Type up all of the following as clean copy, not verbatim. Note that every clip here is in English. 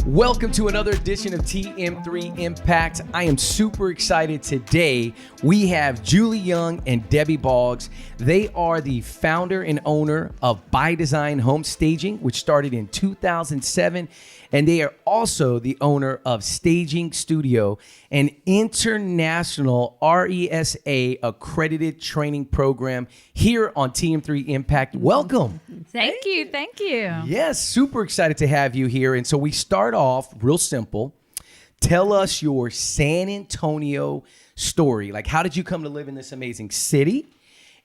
Welcome to another edition of Tm3 Impact. I am super excited today. We have Julie Young and Debbie Boggs. They are the founder and owner of By Design Home Staging, which started in 2007. And they are also the owner of Staging Studio, an international RESA accredited training program here on Tm3 Impact. Welcome. Thank you. Yes, super excited to have you here. And so we start off real simple. Tell us your San Antonio story. Like, how did you come to live in this amazing city?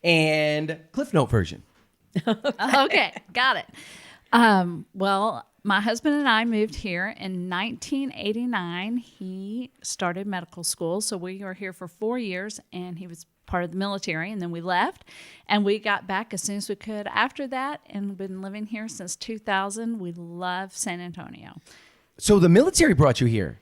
And Cliff Note version. Okay, got it. Well, my husband and I moved here in 1989. He started medical school, so we were here for 4 years, and he was part of the military, and then we left, and we got back as soon as we could after that, and been living here since 2000. We love San Antonio. So the military brought you here?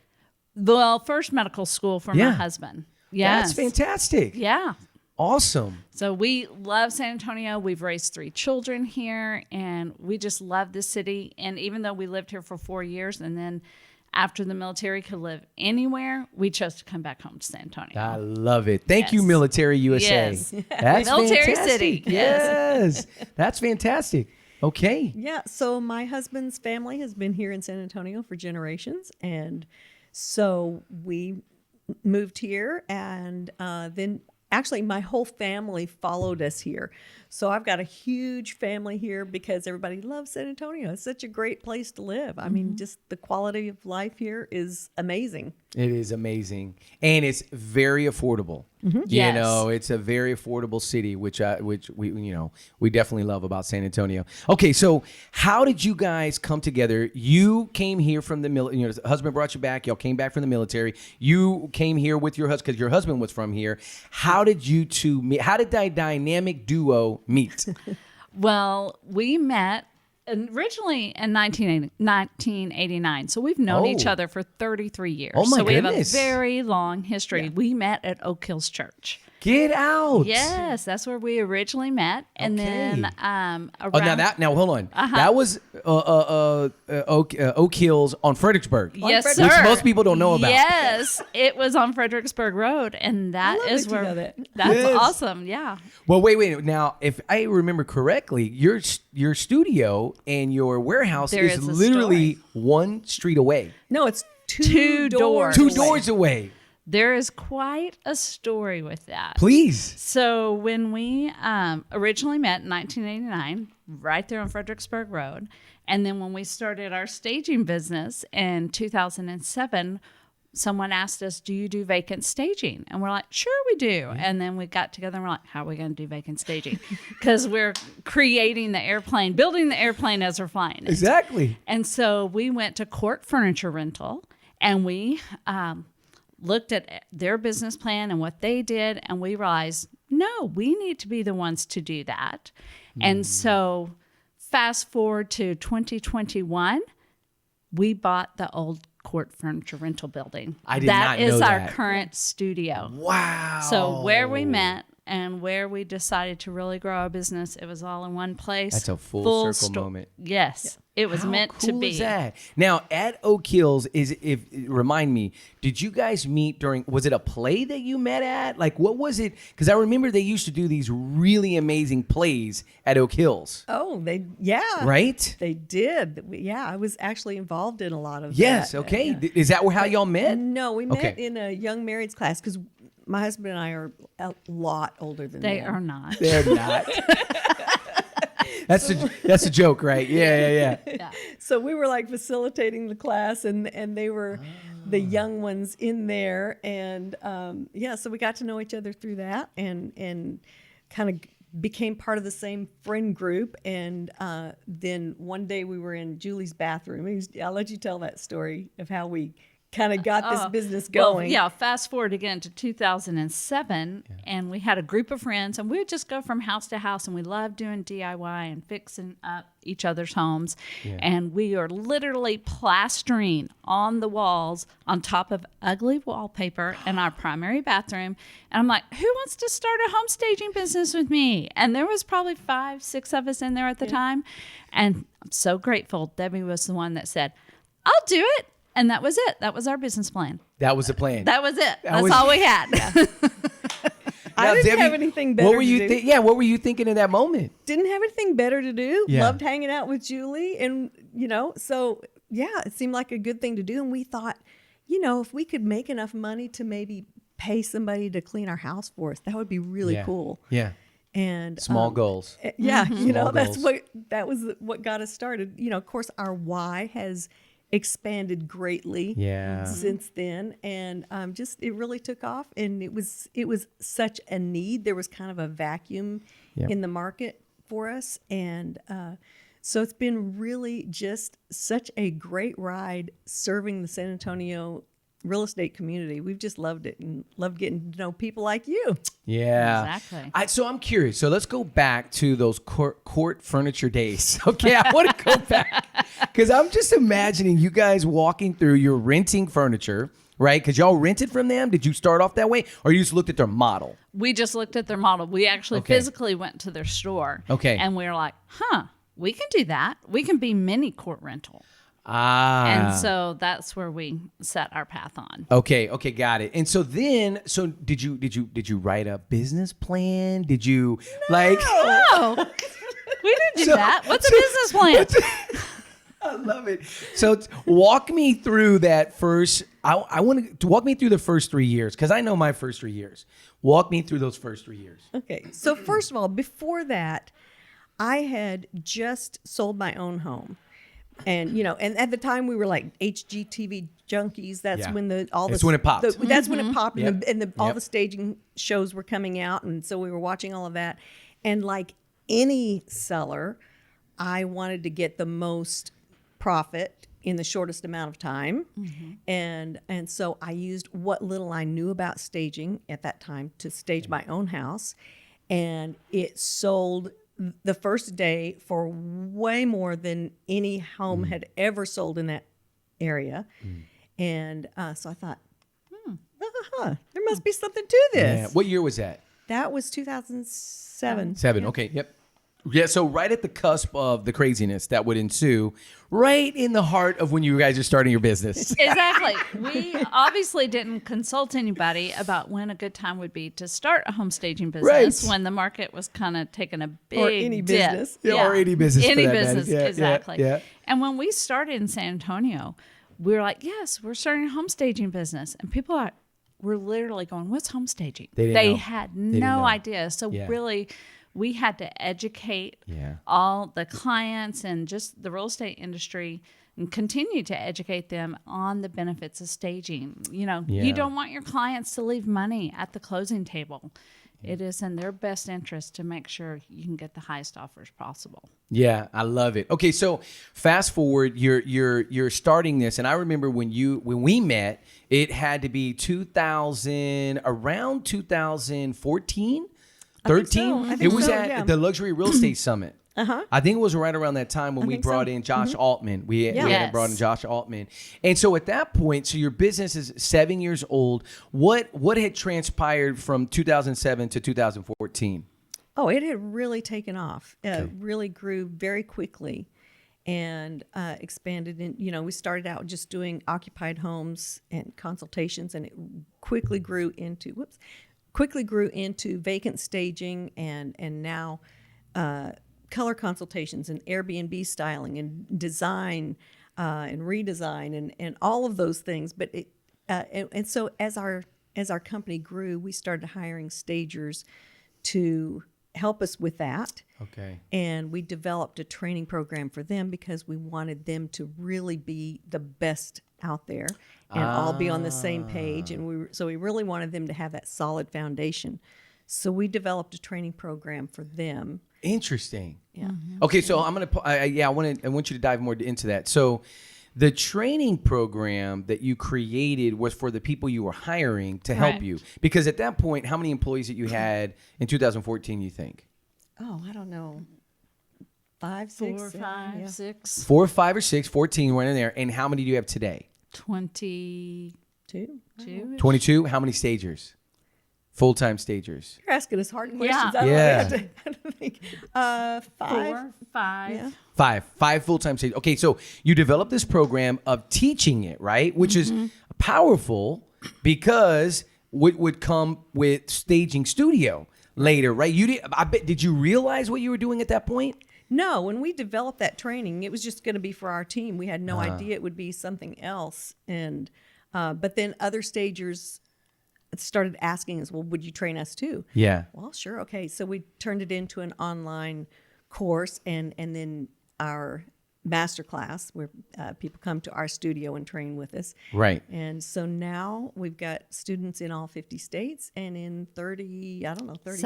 Well, first medical school for my husband. Yes. That's fantastic. Yeah. Awesome. So we love San Antonio. We've raised 3 children here, and we just love this city. And even though we lived here for 4 years, and then after the military could live anywhere, we chose to come back home to San Antonio. I love it. Thank you, Military USA. Yes. That's Military fantastic. City. Yes. That's fantastic. Okay. Yeah, so my husband's family has been here in San Antonio for generations, and so we moved here, and then actually my whole family followed us here. So I've got a huge family here because everybody loves San Antonio. It's such a great place to live. I mean, just the quality of life here is amazing. It is amazing. And it's very affordable. You Yes. know, it's a very affordable city, which we definitely love about San Antonio. Okay, so how did you guys come together? You came here from the military. Husband brought you back. Y'all came back from the military. You came here with your husband because your husband was from here. How did you two meet? How did that dynamic duo meet? Well, we met originally in 1989. So we've known each other for 33 years. Oh, my so we goodness. have a very long history. We met at Oak Hills Church. Get out. Yes, that's where we originally met. And then around... now hold on. That was Oak Hills on Fredericksburg. Yes, Which sir. most people don't know about. Yes, it was on Fredericksburg Road, and that love is that you where know that. that's Yes. awesome. Yeah. Well, wait. Now, if I remember correctly, your studio and your warehouse There is is a literally one street away. No, it's two Two doors. Two away. doors away. There is quite a story with that. Please. So when we originally met in 1989, right there on Fredericksburg Road, and then when we started our staging business in 2007, someone asked us, do you do vacant staging? And we're like, sure we do. And then we got together and we're like, how are we going to do vacant staging? Because we're creating the airplane, building the airplane as we're flying it. Exactly. And so we went to Court Furniture Rental, and we looked at their business plan and what they did, and we realized, no, we need to be the ones to do that. And so fast forward to 2021, we bought the old Court Furniture Rental building. I did not know That is our that. current studio. Wow. So where we met and where we decided to really grow our business, it was all in one place. That's a full circle moment. Yes, it was How meant cool to be. is that? Now, at Oak Hills, remind me, did you guys meet was it a play that you met at? Like, what was it? Because I remember they used to do these really amazing plays at Oak Hills. Oh, They did. I was actually involved in a lot of Yes, that. okay. Yeah. Is that how y'all met? No, we met Okay. in a young marrieds class because my husband and I are a lot older than They them. are not. They're not. That's a joke, right? Yeah. So we were like facilitating the class, and they were the young ones in there, and so we got to know each other through that, and kind of became part of the same friend group. And then one day we were in Julie's bathroom. I'll let you tell that story of how we kind of got this business Well, going. yeah, fast forward again to 2007, and we had a group of friends, and we would just go from house to house, and we loved doing DIY and fixing up each other's homes. Yeah. And we are literally plastering on the walls on top of ugly wallpaper in our primary bathroom. And I'm like, who wants to start a home staging business with me? And there was probably 5, 6 of us in there at the time. And I'm so grateful Debbie was the one that said, I'll do it. And that was it. That was our business plan. That was the plan. That was it. That's was- all we had. I didn't Debbie, have anything better What were to you do. What were you thinking in that moment? Didn't have anything better to do. Yeah. Loved hanging out with Julie. And, so yeah, it seemed like a good thing to do. And we thought, if we could make enough money to maybe pay somebody to clean our house for us, that would be really cool. Yeah. And Small goals. Yeah, Small that's goals. that was what got us started. Of course, our why has expanded greatly since then, and just it really took off, and it was such a need. There was kind of a vacuum in the market for us, and so it's been really just such a great ride serving the San Antonio real estate community. We've just loved it and loved getting to know people like you. Yeah. Exactly. So I'm curious. So let's go back to those court furniture days. Okay. I want to go back because I'm just imagining you guys walking through, you're renting furniture, right? Because y'all rented from them. Did you start off that way or you just looked at their model? We just looked at their model. We actually physically went to their store. Okay. And we were like, we can do that. We can be mini court rental. Ah. And so that's where we set our path on. Okay, got it. And so then, did you write a business plan? Did you No, we didn't do that. What's a business plan? I love it. So walk me through that first. I want to walk me through the first 3 years because I know my first 3 years. Walk me through those first 3 years. Okay. So first of all, before that, I had just sold my own home. And and at the time we were like HGTV junkies. That's when when it popped. That's when it popped, and all the staging shows were coming out, and so we were watching all of that. And like any seller, I wanted to get the most profit in the shortest amount of time, and so I used what little I knew about staging at that time to stage my own house, and it sold the first day for way more than any home had ever sold in that area. And so I thought, there must be something to this. Yeah. What year was that? That was 2007. Okay. Yep. Yeah. So right at the cusp of the craziness that would ensue, right in the heart of when you guys are starting your business. Exactly. We obviously didn't consult anybody about when a good time would be to start a home staging business when the market was kind of taking a big Or any dip. business. Or any business. Any for that matter. business, Yeah, exactly. Yeah. And when we started in San Antonio, we were like, yes, we're starting a home staging business. And people were literally going, what's home staging? They They didn't know. had They didn't no know. idea. So really, we had to educate all the clients and just the real estate industry and continue to educate them on the benefits of staging. You don't want your clients to leave money at the closing table. It is in their best interest to make sure you can get the highest offers possible. Yeah, I love it. Okay, so fast forward, you're starting this, and I remember when we met, it had to be around 2014, 13. It was at the Luxury Real Estate Summit. I think it was right around that time when we brought in Josh Altman. We had brought in Josh Altman. And so at that point, so your business is 7 years old. What had transpired from 2007 to 2014? Oh, it had really taken off. It really grew very quickly and expanded. We started out just doing occupied homes and consultations, and it quickly grew into vacant staging and now color consultations and Airbnb styling and design and redesign and all of those things. But and so as our company grew, we started hiring stagers to help us with that. Okay. And we developed a training program for them because we wanted them to really be the best out there and all be on the same page. And we really wanted them to have that solid foundation. So we developed a training program for them. Interesting. Yeah. Okay, so I'm gonna. I want you to dive more into that. So the training program that you created was for the people you were hiring to help Right. you. Because at that point, how many employees that you had in 2014, you think? Oh, I don't know. 5, 6, 4, 7, 5, yeah. 6, 4, 5, or 6, 14 went in there. And how many do you have today? 22. 22. How many stagers? Full-time stagers. You're asking us hard questions. Yeah. I don't know. Yeah. I have to think. 5. 4, 5. Yeah. Five full-time stagers. Okay, so you developed this program of teaching it, right? Which is powerful because would come with staging studio later, right? Did you realize what you were doing at that point? No, when we developed that training, it was just going to be for our team. We had no idea it would be something else. And but then other stagers started asking us, well, would you train us too? Yeah. Well, sure. Okay. So we turned it into an online course and then our master class where people come to our studio and train with us. Right. And so now we've got students in all 50 states and in 37 countries.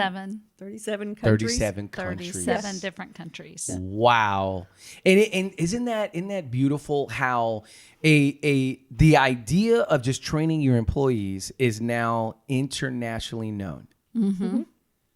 37 countries. 37 different countries. Wow. And isn't that beautiful how the idea of just training your employees is now internationally known. Mm-hmm.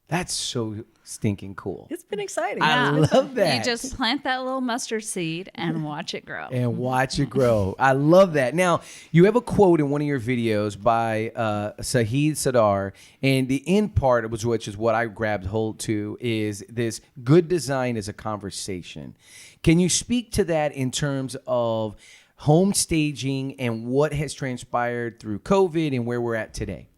That's so stinking cool. It's been exciting. I love that. You just plant that little mustard seed and watch it grow. And watch it grow. I love that. Now, you have a quote in one of your videos by Saeed Sadar, and the end part, which is what I grabbed hold to, is this: good design is a conversation. Can you speak to that in terms of home staging and what has transpired through COVID and where we're at today?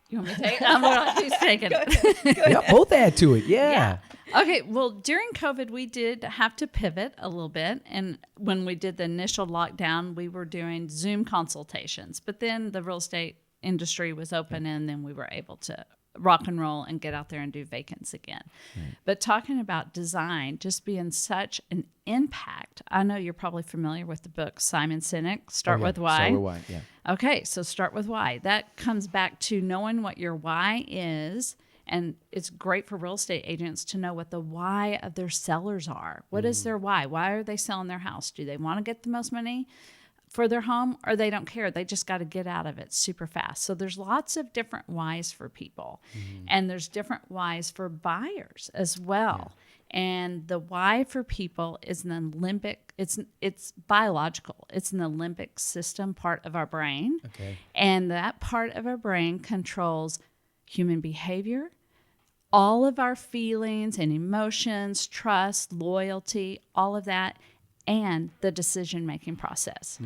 You want me to take it? I'm going to who's taking it. Yeah, both add to it. Yeah. Okay, well, during COVID, we did have to pivot a little bit. And when we did the initial lockdown, we were doing Zoom consultations. But then the real estate industry was open, and then we were able to rock and roll and get out there and do vacants again. Right. But talking about design just being such an impact, I know you're probably familiar with the book Simon Sinek, Start with Why. Start with why, yeah. Okay, so start with why. That comes back to knowing what your why is, and it's great for real estate agents to know what the why of their sellers are. What is their why? Why are they selling their house? Do they want to get the most money for their home, or they don't care? They just got to get out of it super fast. So there's lots of different whys for people, and there's different whys for buyers as well. Yeah. And the why for people is an limbic. It's biological. It's an limbic system part of our brain. Okay. And that part of our brain controls human behavior, all of our feelings and emotions, trust, loyalty, all of that, and the decision-making process.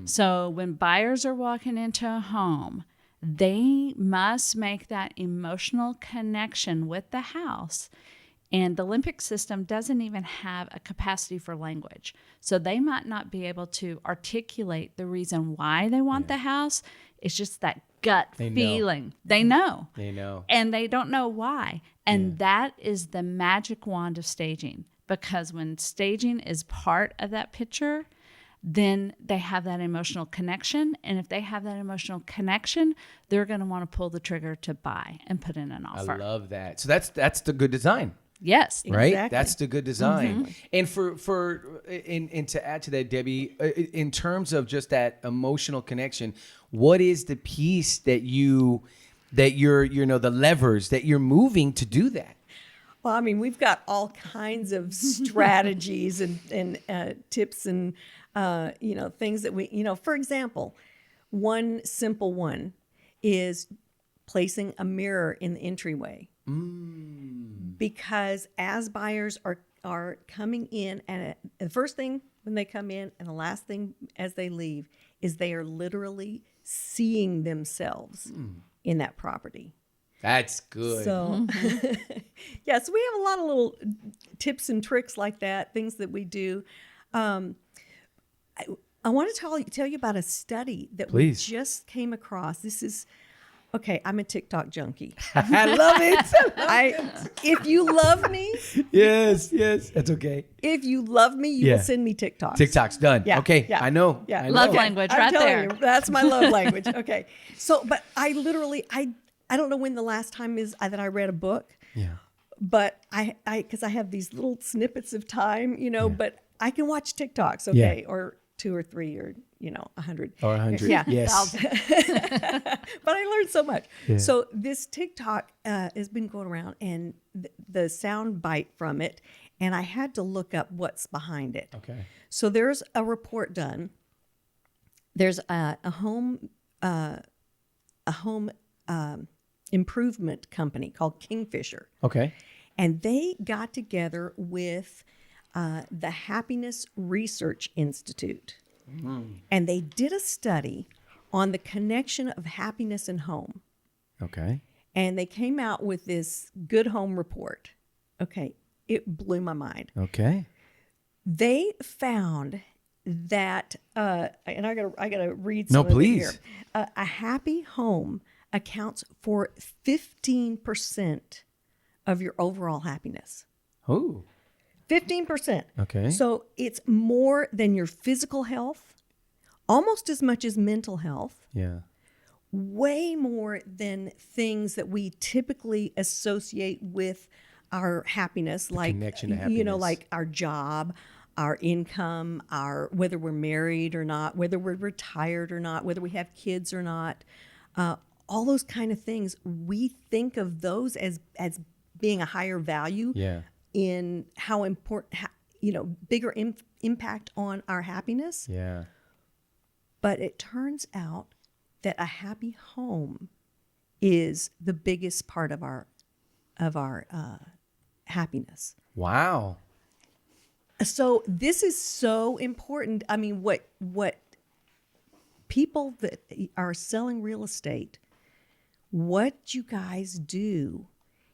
So when buyers are walking into a home, they must make that emotional connection with the house. And the limbic system doesn't even have a capacity for language. So they might not be able to articulate the reason why they want the house. It's just that gut feeling. They know. They know. And they don't know why. And that is the magic wand of staging. Because when staging is part of that picture, then they have that emotional connection. And if they have that emotional connection, they're going to want to pull the trigger to buy and put in an offer. I love that. So that's the good design. Yes. Right? Exactly. That's the good design. And and to add to that, Debbie, in terms of just that emotional connection, what is the piece that you're the levers that you're moving to do that? Well, I mean, we've got all kinds of strategies and tips and, things that we, for example, one simple one is placing a mirror in the entryway. Because as buyers are coming in, and the first thing when they come in and the last thing as they leave is they are literally seeing themselves in that property. That's good. So, so we have a lot of little tips and tricks like that, things that we do. I want to tell you about a study that we just came across. This is, okay, I'm a TikTok junkie. I love it. If you love me. Yes, that's okay. If you love me, you will send me TikToks. TikTok's done. Yeah, okay, yeah, I know. Yeah. I know. Love language right there. You, that's my love language. Okay. So, but I literally, I don't know when the last time is that I read a book. Yeah. But because I have these little snippets of time, but I can watch TikToks, okay, or 2 or 3 or 100 or 100. Yeah. Yes. But I learned so much. Yeah. So this TikTok has been going around, and the sound bite from it, and I had to look up what's behind it. Okay. So there's a report done. There's a home improvement company called Kingfisher, Okay. and they got together with the Happiness Research Institute, and they did a study on the connection of happiness and home. Okay. And they came out with this good home report. Okay, it blew my mind. Okay. They found that, and I gotta read some No, of it please. here. A happy home accounts for 15% of your overall happiness. Oh. 15%. Okay. So it's more than your physical health, almost as much as mental health, Yeah. way more than things that we typically associate with our happiness, like connection to happiness. like our job, our income, our whether we're married or not, whether we're retired or not, whether we have kids or not, all those kind of things. We think of those as being a higher value Yeah. in how important, bigger impact on our happiness. Yeah. But it turns out that a happy home is the biggest part of our happiness. Wow. So this is so important. I mean, what people that are selling real estate, what you guys do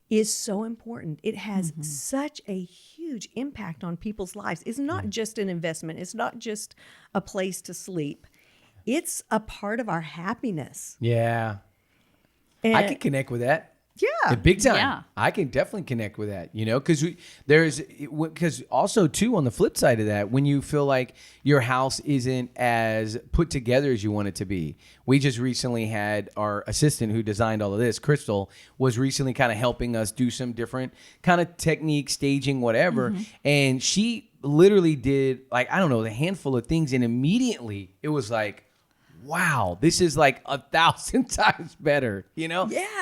is so important. It has such a huge impact on people's lives. It's not just an investment. It's not just a place to sleep. It's a part of our happiness. Yeah. And I can connect with that. yeah. Big time. Yeah. I can definitely connect with that, because also too, on the flip side of that, when you feel like your house isn't as put together as you want it to be. We just recently had our assistant who designed all of this, Crystal, was recently kind of helping us do some different kind of technique, staging, whatever. And she literally did the handful of things, and immediately it was like, wow, this is like 1,000 times better, Yeah.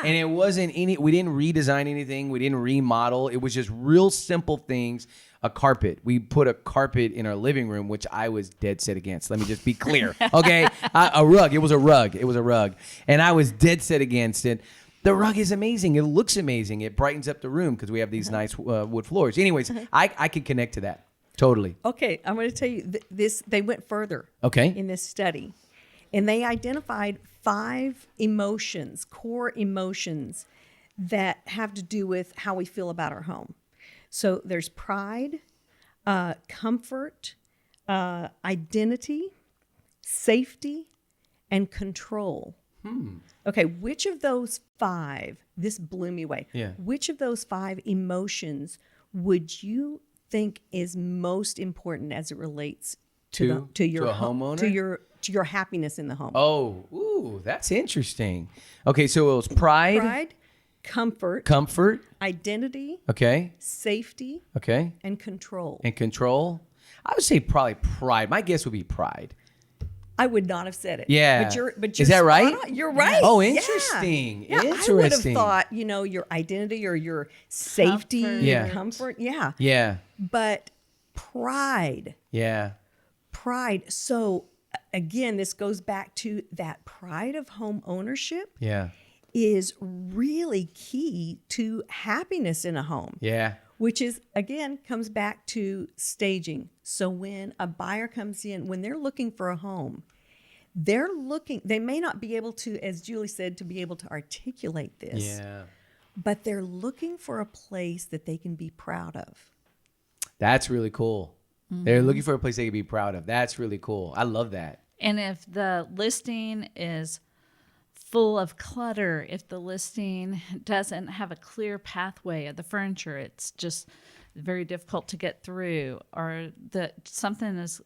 And it wasn't we didn't redesign anything. We didn't remodel. It was just real simple things. A carpet. We put a carpet in our living room, which I was dead set against. Let me just be clear. Okay. A rug. It was a rug. And I was dead set against it. The rug is amazing. It looks amazing. It brightens up the room because we have these nice wood floors. Anyways, I could connect to that. Totally. Okay, I'm going to tell you this. They went further. Okay. In this study, and they identified 5 emotions, core emotions, that have to do with how we feel about our home. So there's pride, comfort, identity, safety, and control. Okay, which of those 5? This blew me away. Yeah. Which of those 5 emotions would you think is most important as it relates to your a homeowner? to your happiness in the home? Oh, ooh, that's interesting. Okay, so it was pride, comfort, identity, okay, safety, okay, and control. and control. I would say probably pride. My guess would be pride. I would not have said it. Yeah. But you're Is that spot right? on. You're right. Oh, Yeah. interesting. Yeah, I would have Interesting. thought, your identity or your safety, Comfort. Yeah. comfort. Yeah. Yeah, But pride. yeah, So again, this goes back to that pride of home ownership yeah, is really key to happiness in a home. yeah, Which is, again, comes back to staging. So when a buyer comes in, when they're looking for a home, they may not be able to, as Julie said, to be able to articulate this, yeah. but they're looking for a place that they can be proud of. That's really cool. They're looking for a place they can be proud of. That's really cool. I love that. And if the listing is full of clutter, if the listing doesn't have a clear pathway of the furniture, it's just very difficult to get through, or something as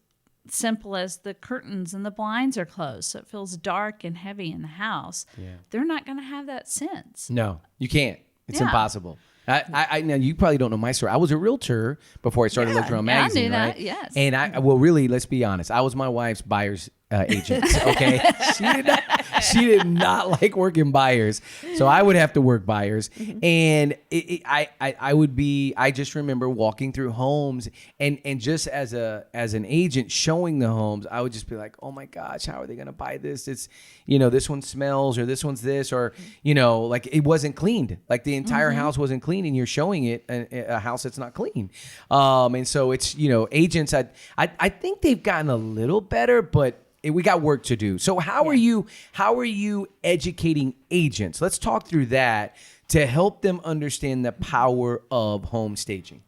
simple as the curtains and the blinds are closed, so it feels dark and heavy in the house, they're not going to have that sense. No, you can't. It's Yeah. impossible. I now you probably don't know my story. I was a realtor before I started looking around Yeah, I magazine, knew that, right? yes. And well, really, let's be honest. I was my wife's buyer's agent. Okay, she did not like working buyers, so I would have to work buyers. And I just remember walking through homes and just as an agent showing the homes, I would just be like, oh my gosh, how are they going to buy this? It's, this one smells, or this one's this, or, like it wasn't cleaned. Like the entire house wasn't clean, and you're showing it a house that's not clean. And so it's, agents, I think they've gotten a little better, but we got work to do. So how are you educating agents? Let's talk through that to help them understand the power of home staging.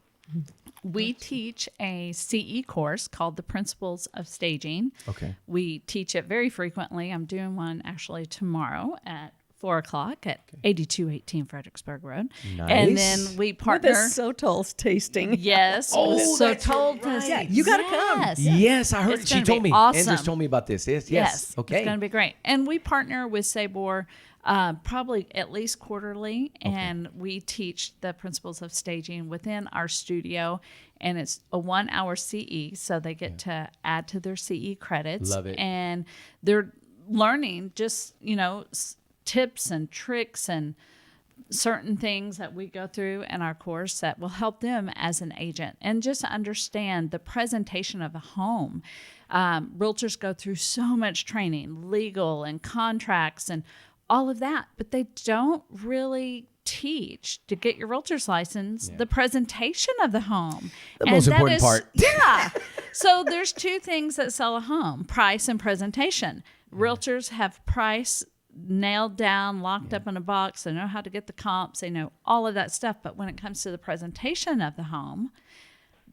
We teach a CE course called the Principles of Staging. Okay. We teach it very frequently. I'm doing one actually tomorrow at 4:00 at 8218 Fredericksburg Road. Nice. And then we partner. With the Sotols tasting. Yes. that's told right. us. Yeah, you gotta come. Yes, I heard. It's She gonna told be me. awesome. Andrews told me about this. Yes. Okay. It's going to be great. And we partner with Sabor probably at least quarterly, and we teach the principles of staging within our studio. And it's a 1 hour CE, so they get to add to their CE credits. Love it. And they're learning just, tips and tricks and certain things that we go through in our course that will help them as an agent and just understand the presentation of a home. Realtors go through so much training, legal and contracts and all of that, but they don't really teach to get your realtor's license the presentation of the home. The most important part. Yeah. So there's two things that sell a home: price and presentation. Realtors have price nailed down, locked up in a box. They know how to get the comps. They know all of that stuff. But when it comes to the presentation of the home,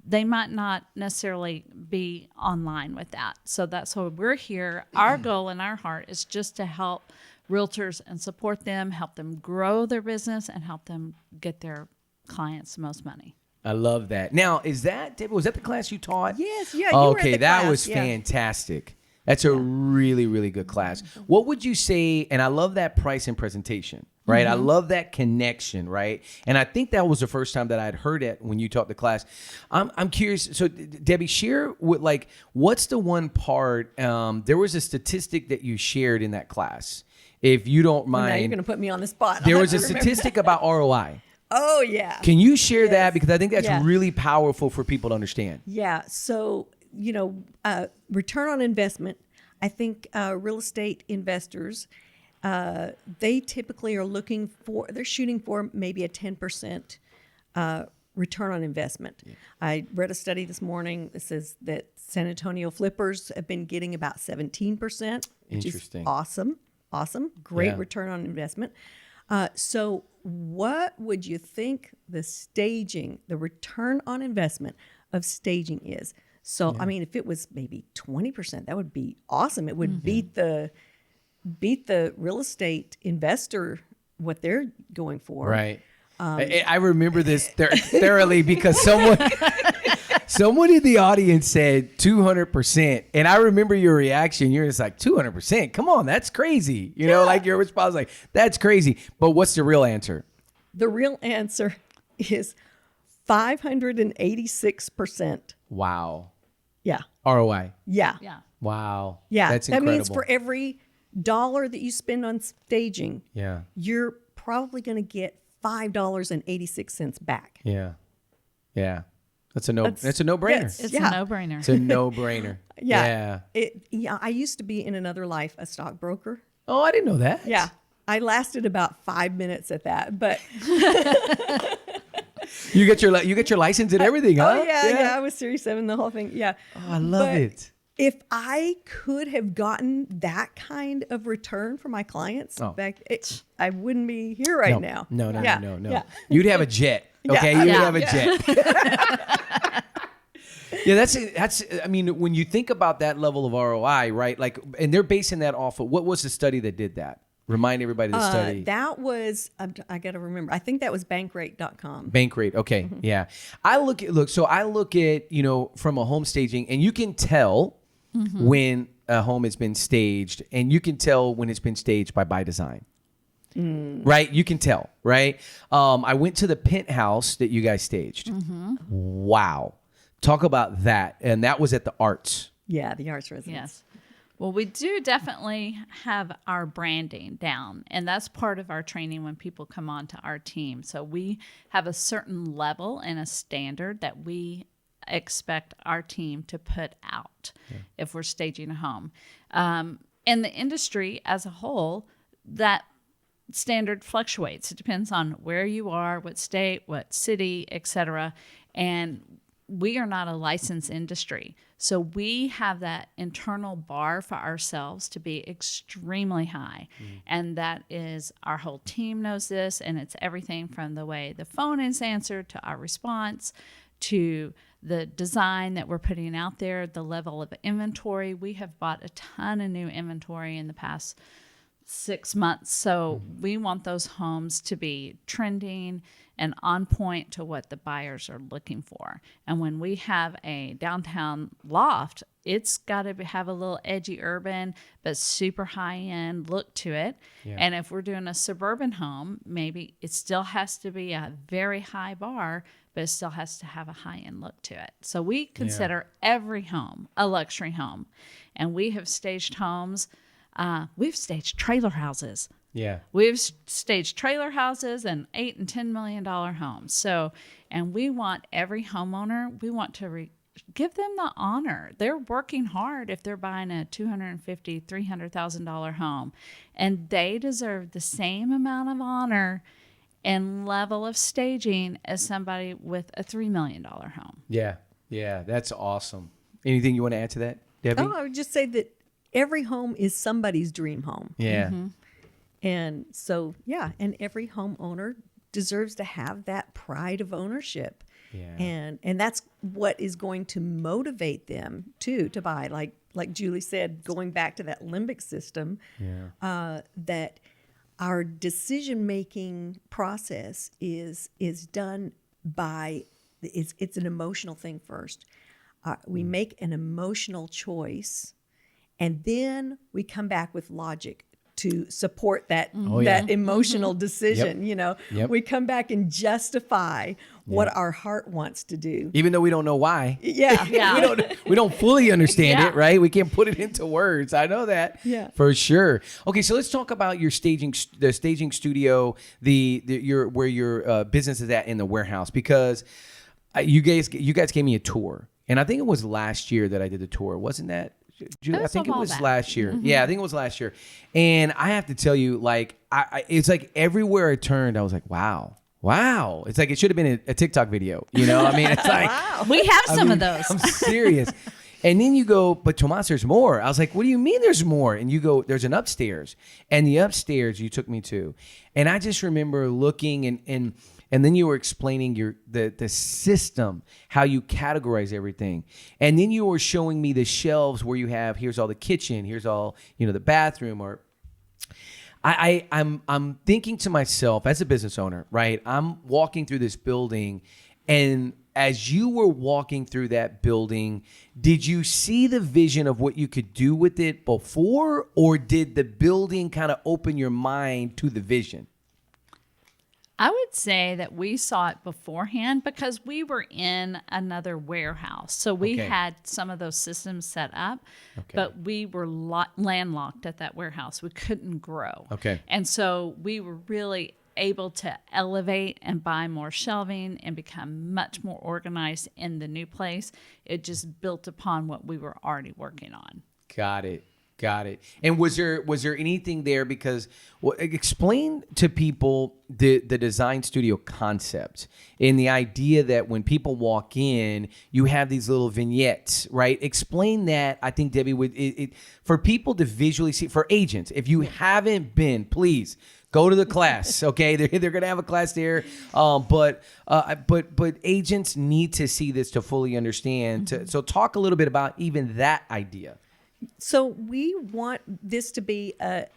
they might not necessarily be online with that. So that's why we're here. Our goal in our heart is just to help realtors and support them, help them grow their business, and help them get their clients the most money. I love that. Now, was that the class you taught? Yes, yeah. You were at Okay, the that class, was yeah. fantastic. That's a really, really good class. What would you say, and I love that price and presentation, right? I love that connection, right? And I think that was the first time that I'd heard it when you taught the class. I'm curious. So Debbie, share what's the one part, there was a statistic that you shared in that class. If you don't mind. Now you're going to put me on the spot. There was a statistic about ROI. Oh, yeah. Can you share that? Because I think that's Yeah. really powerful for people to understand. Yeah. So, return on investment, I think real estate investors, they typically are they're shooting for maybe a 10% return on investment. Yeah. I read a study this morning that says that San Antonio flippers have been getting about 17%, which Interesting. is awesome. Great Yeah. return on investment. So what would you think the return on investment of staging is? So, I mean, if it was maybe 20%, that would be awesome. It would beat the real estate investor, what they're going for. Right. I remember this thoroughly because someone in the audience said 200%. And I remember your reaction. You're just like, 200%? Come on, that's crazy. Like your response was like, that's crazy. But what's the real answer? The real answer is 586%. Wow. Yeah. ROI. Yeah. Yeah. Wow. Yeah. That's that incredible. means for every dollar that you spend on staging, Yeah. you're probably going to get $5.86 back. Yeah. Yeah. That's a no-brainer. It's Yeah. a no-brainer. It's a no-brainer. Yeah. I used to be in another life a stockbroker. Oh, I didn't know that. Yeah. I lasted about 5 minutes at that, but You get your license and everything, huh? oh yeah, I was Series 7, the whole thing. Yeah. Oh, I love But it. If I could have gotten that kind of return for my clients I wouldn't be here right now. No. Yeah. You'd have a jet. Okay, Yeah. you'd Yeah. have a jet. Yeah, that's. I mean, when you think about that level of ROI, right? Like, and they're basing that off of what was the study that did that? Remind everybody the study. That was I got to remember. I think that was bankrate.com. Bank rate. Okay. Yeah. I look at from a home staging, and you can tell when a home has been staged, and you can tell when it's been staged by design. right? You can tell, right? I went to the penthouse that you guys staged. Wow. Talk about that. And that was at the Arts. Yeah, the Arts Residence. Yes. Well, we do definitely have our branding down, and that's part of our training when people come on to our team. So we have a certain level and a standard that we expect our team to put out if we're staging a home. In the industry as a whole, that standard fluctuates. It depends on where you are, what state, what city, etc. And we are not a licensed industry. So we have that internal bar for ourselves to be extremely high. And that is, our whole team knows this, and it's everything from the way the phone is answered to our response to the design that we're putting out there, the level of inventory. We have bought a ton of new inventory in the past 6 months. So we want those homes to be trending and on point to what the buyers are looking for. And when we have a downtown loft, it's got to have a little edgy urban, but super high end look to it. Yeah. And if we're doing a suburban home, maybe it still has to be a very high bar, but it still has to have a high end look to it. So we consider every home a luxury home. And we have staged homes. We've staged trailer houses. Yeah. We've staged trailer houses and $8 and $10 million homes. So, and we want every homeowner, we want to give them the honor. They're working hard if they're buying a $250,000, $300,000 home, and they deserve the same amount of honor and level of staging as somebody with a $3 million home. Yeah. Yeah. That's awesome. Anything you want to add to that, Debbie? Oh, I would just say that every home is somebody's dream home. Yeah. And so, yeah, and every homeowner deserves to have that pride of ownership. Yeah. And that's what is going to motivate them too to buy. Like Julie said, going back to that limbic system, that our decision-making process is done by, it's an emotional thing first. We make an emotional choice, and then we come back with logic to support that that emotional decision. You know, we come back and justify what our heart wants to do, even though we don't know why. Yeah. we don't fully understand it, right? We can't put it into words. I know that, for sure. Okay, so let's talk about your the staging studio, where your business is at in the warehouse, because you guys gave me a tour, and I think it was last year that I did the tour, wasn't that? Julie, I think it was last year. Yeah, I think it was last year. And I have to tell you, like, it's like everywhere I turned, I was like, wow. It's like it should have been a TikTok video. You know, I mean, it's like, we have some of those. I'm serious. And then you go, but Tomas, there's more. I was like, what do you mean there's more? And you go, there's an upstairs. And the upstairs you took me to. And I just remember looking and then you were explaining the system, how you categorize everything. And then you were showing me the shelves where you have, here's all the kitchen, here's all, the bathroom. Or I'm thinking to myself as a business owner, right? I'm walking through this building, and as you were walking through that building, did you see the vision of what you could do with it before, or did the building kind of open your mind to the vision? I would say that we saw it beforehand because we were in another warehouse. So we had some of those systems set up, but we were landlocked at that warehouse. We couldn't grow. And so we were really able to elevate and buy more shelving and become much more organized in the new place. It just built upon what we were already working on. Got it. And was there anything there? Because explain to people the design studio concept and the idea that when people walk in, you have these little vignettes, right? Explain that. I think Debbie would for people to visually see, for agents. If you haven't been, please go to the class. Okay, they're gonna have a class there. But agents need to see this to fully understand. So talk a little bit about even that idea. So we want this to be a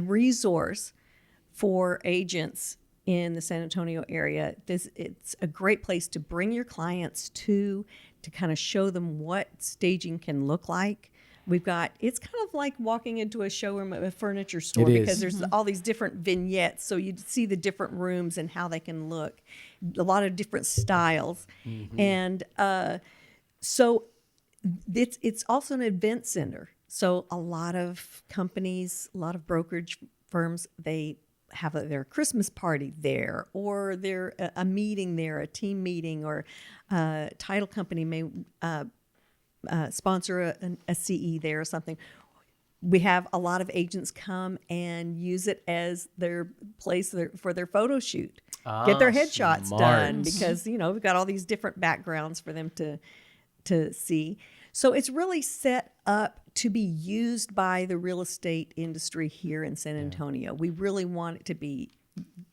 resource for agents in the San Antonio area. It's a great place to bring your clients to kind of show them what staging can look like, It's kind of like walking into a showroom of a furniture store It is. because there's all these different vignettes. So you see the different rooms and how they can look, a lot of different styles. And so it's also an event center. So a lot of companies, a lot of brokerage firms, they have their Christmas party there, or their a meeting there, a team meeting, or a title company may sponsor a CE there or something. We have a lot of agents come and use it as their place for their photo shoot, get their headshots done, because we've got all these different backgrounds for them to see. So it's really set up to be used by the real estate industry here in San Antonio. We really want it to be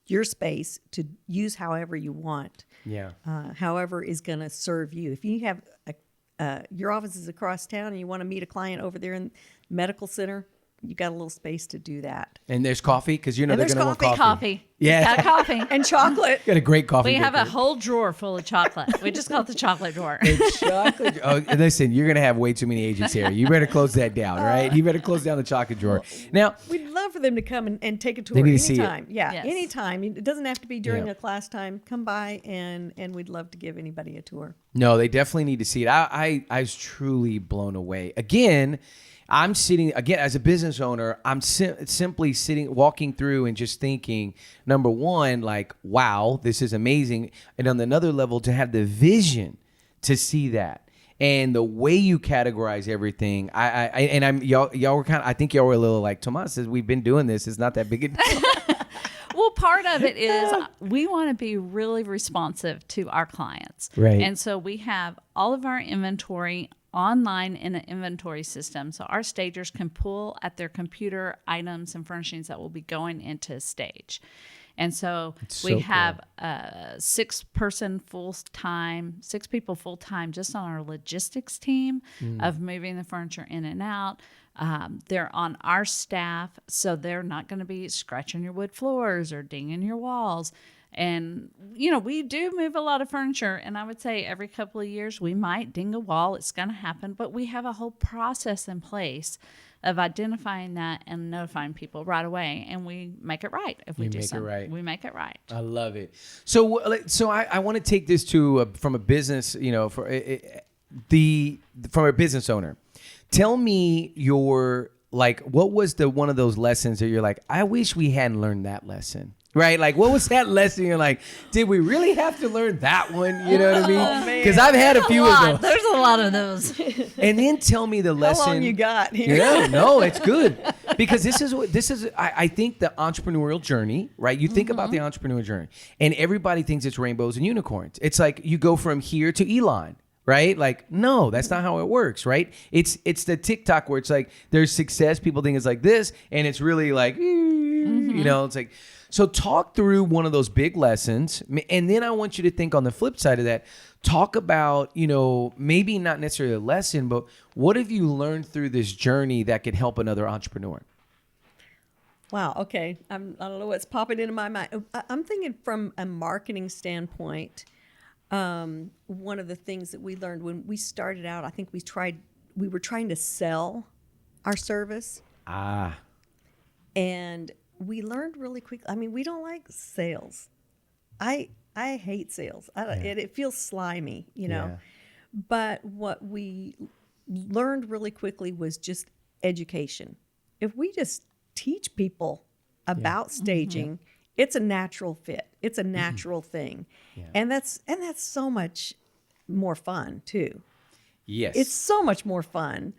your space to use however you want. However is going to serve you. If you have your office is across town and you want to meet a client over there in the medical center, you got a little space to do that. And there's coffee, because they're going to want Coffee. Yeah. Got coffee. And chocolate. Got a great coffee. We have maker. a whole drawer full of chocolate. We just call it the chocolate drawer. Chocolate. Oh, listen, you're going to have way too many agents here. You better close that down, right? You better close down the chocolate drawer. Now, We'd love for them to come and take a tour They need to see it. anytime. Yeah, Yes. anytime. It doesn't have to be during Yeah. a class time. Come by and we'd love to give anybody a tour. no, they definitely need to see it. I was truly blown away. Again, I'm sitting, as a business owner, I'm simply walking through and just thinking, number one, like, wow, this is amazing. And on another level, to have the vision to see that. And the way you categorize everything, y'all were I think y'all were a little like, Tomas says, we've been doing this. It's not that big a deal. Well, part of it is we want to be really responsive to our clients. Right. And so we have all of our inventory online in an inventory system. So our stagers can pull at their computer items and furnishings that will be going into a stage. And so we have six people full time just on our logistics team of moving the furniture in and out. They're on our staff, so they're not going to be scratching your wood floors or dinging your walls. And, we do move a lot of furniture, and I would say every couple of years we might ding a wall. It's going to happen, but we have a whole process in place of identifying that and notifying people right away, and we make it right. If we do something, we make it right. I love it. So I want to take this from a business, from a business owner. Tell me what was one of those lessons that you're like, I wish we hadn't learned that lesson. Right? Like, what was that lesson? You're like, did we really have to learn that one? You know what I mean? Because I've had a few of those. There's a lot of those. And then tell me the lesson. How long you got here? Yeah, no, it's good. Because I think the entrepreneurial journey, right? You think about the entrepreneurial journey, and everybody thinks it's rainbows and unicorns. It's like you go from here to Elon. Right? Like, no, that's not how it works, right? It's the TikTok where it's like there's success. People think it's like this, and it's really like, it's like, so talk through one of those big lessons. And then I want you to think on the flip side of that, talk about, maybe not necessarily a lesson, but what have you learned through this journey that could help another entrepreneur? Wow. Okay. I don't know what's popping into my mind. I'm thinking from a marketing standpoint. One of the things that we learned when we started out, I think we were trying to sell our service. And we learned really quickly. I mean, we don't like sales. I hate sales. It feels slimy, Yeah. But what we learned really quickly was just education. If we just teach people about staging, it's a natural fit. It's a natural thing. Yeah. And that's so much more fun too. Yes. It's so much more fun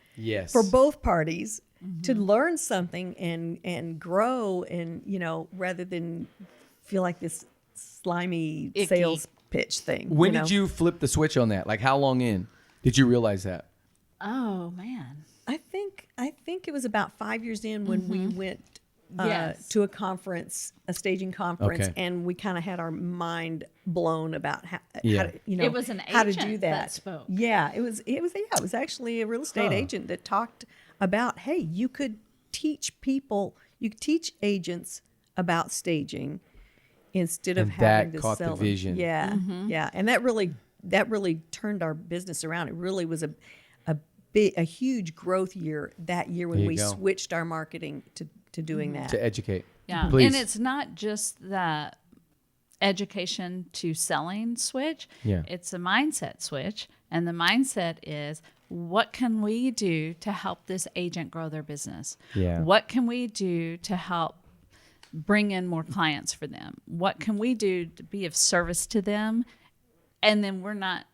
for both parties to learn something and grow and, rather than feel like this slimy Icky sales pitch thing. When did you flip the switch on that? Like, how long in did you realize that? Oh, man. I think it was about 5 years in when we went to a conference, a staging conference, and we kind of had our mind blown about how to, it was an how to agent do that spoke. Yeah, it was actually a real estate agent that talked about, hey, you could teach agents about staging instead of having to caught sell the vision. them. Yeah, yeah, and that really turned our business around. It really was a a huge growth year that year when There you we go. switched our marketing to doing that. To educate. Yeah. Please. And it's not just the education to selling switch. Yeah. It's a mindset switch. And the mindset is, what can we do to help this agent grow their business? Yeah. What can we do to help bring in more clients for them? What can we do to be of service to them? And then we're not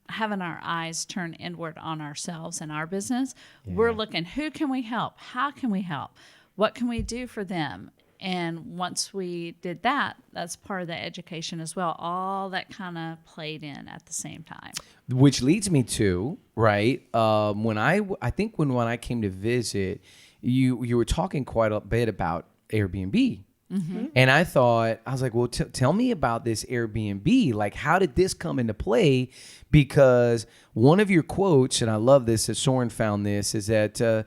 having our eyes turn inward on ourselves and our business. We're looking, who can we help? How can we help? What can we do for them? And once we did that, that's part of the education as well. All that kind of played in at the same time. Which leads me to, right, when I think when I came to visit, you were talking quite a bit about Airbnb. Mm-hmm. And I was like, well, tell me about this Airbnb. Like, how did this come into play? Because one of your quotes, and I love this, that Soren found this, is that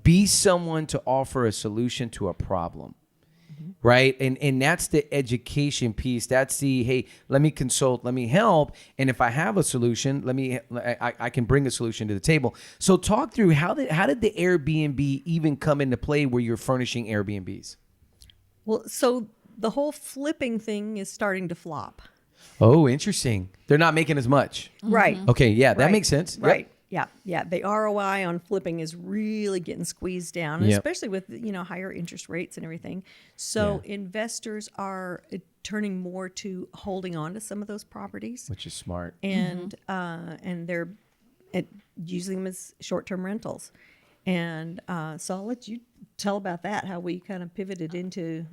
be someone to offer a solution to a problem. Right. And that's the education piece. That's the, hey, let me consult, let me help. And if I have a solution, I can bring a solution to the table. So talk through how did the Airbnb even come into play where you're furnishing Airbnbs? Well, so the whole flipping thing is starting to flop. Oh, interesting. They're not making as much. Right. Okay. Yeah, that Right. makes sense. Yep. Right. Yeah. The ROI on flipping is really getting squeezed down, Yep. especially with higher interest rates and everything. So investors are turning more to holding on to some of those properties, Which is smart. and they're using them as short-term rentals. And so I'll let you tell about that, how we kind of pivoted into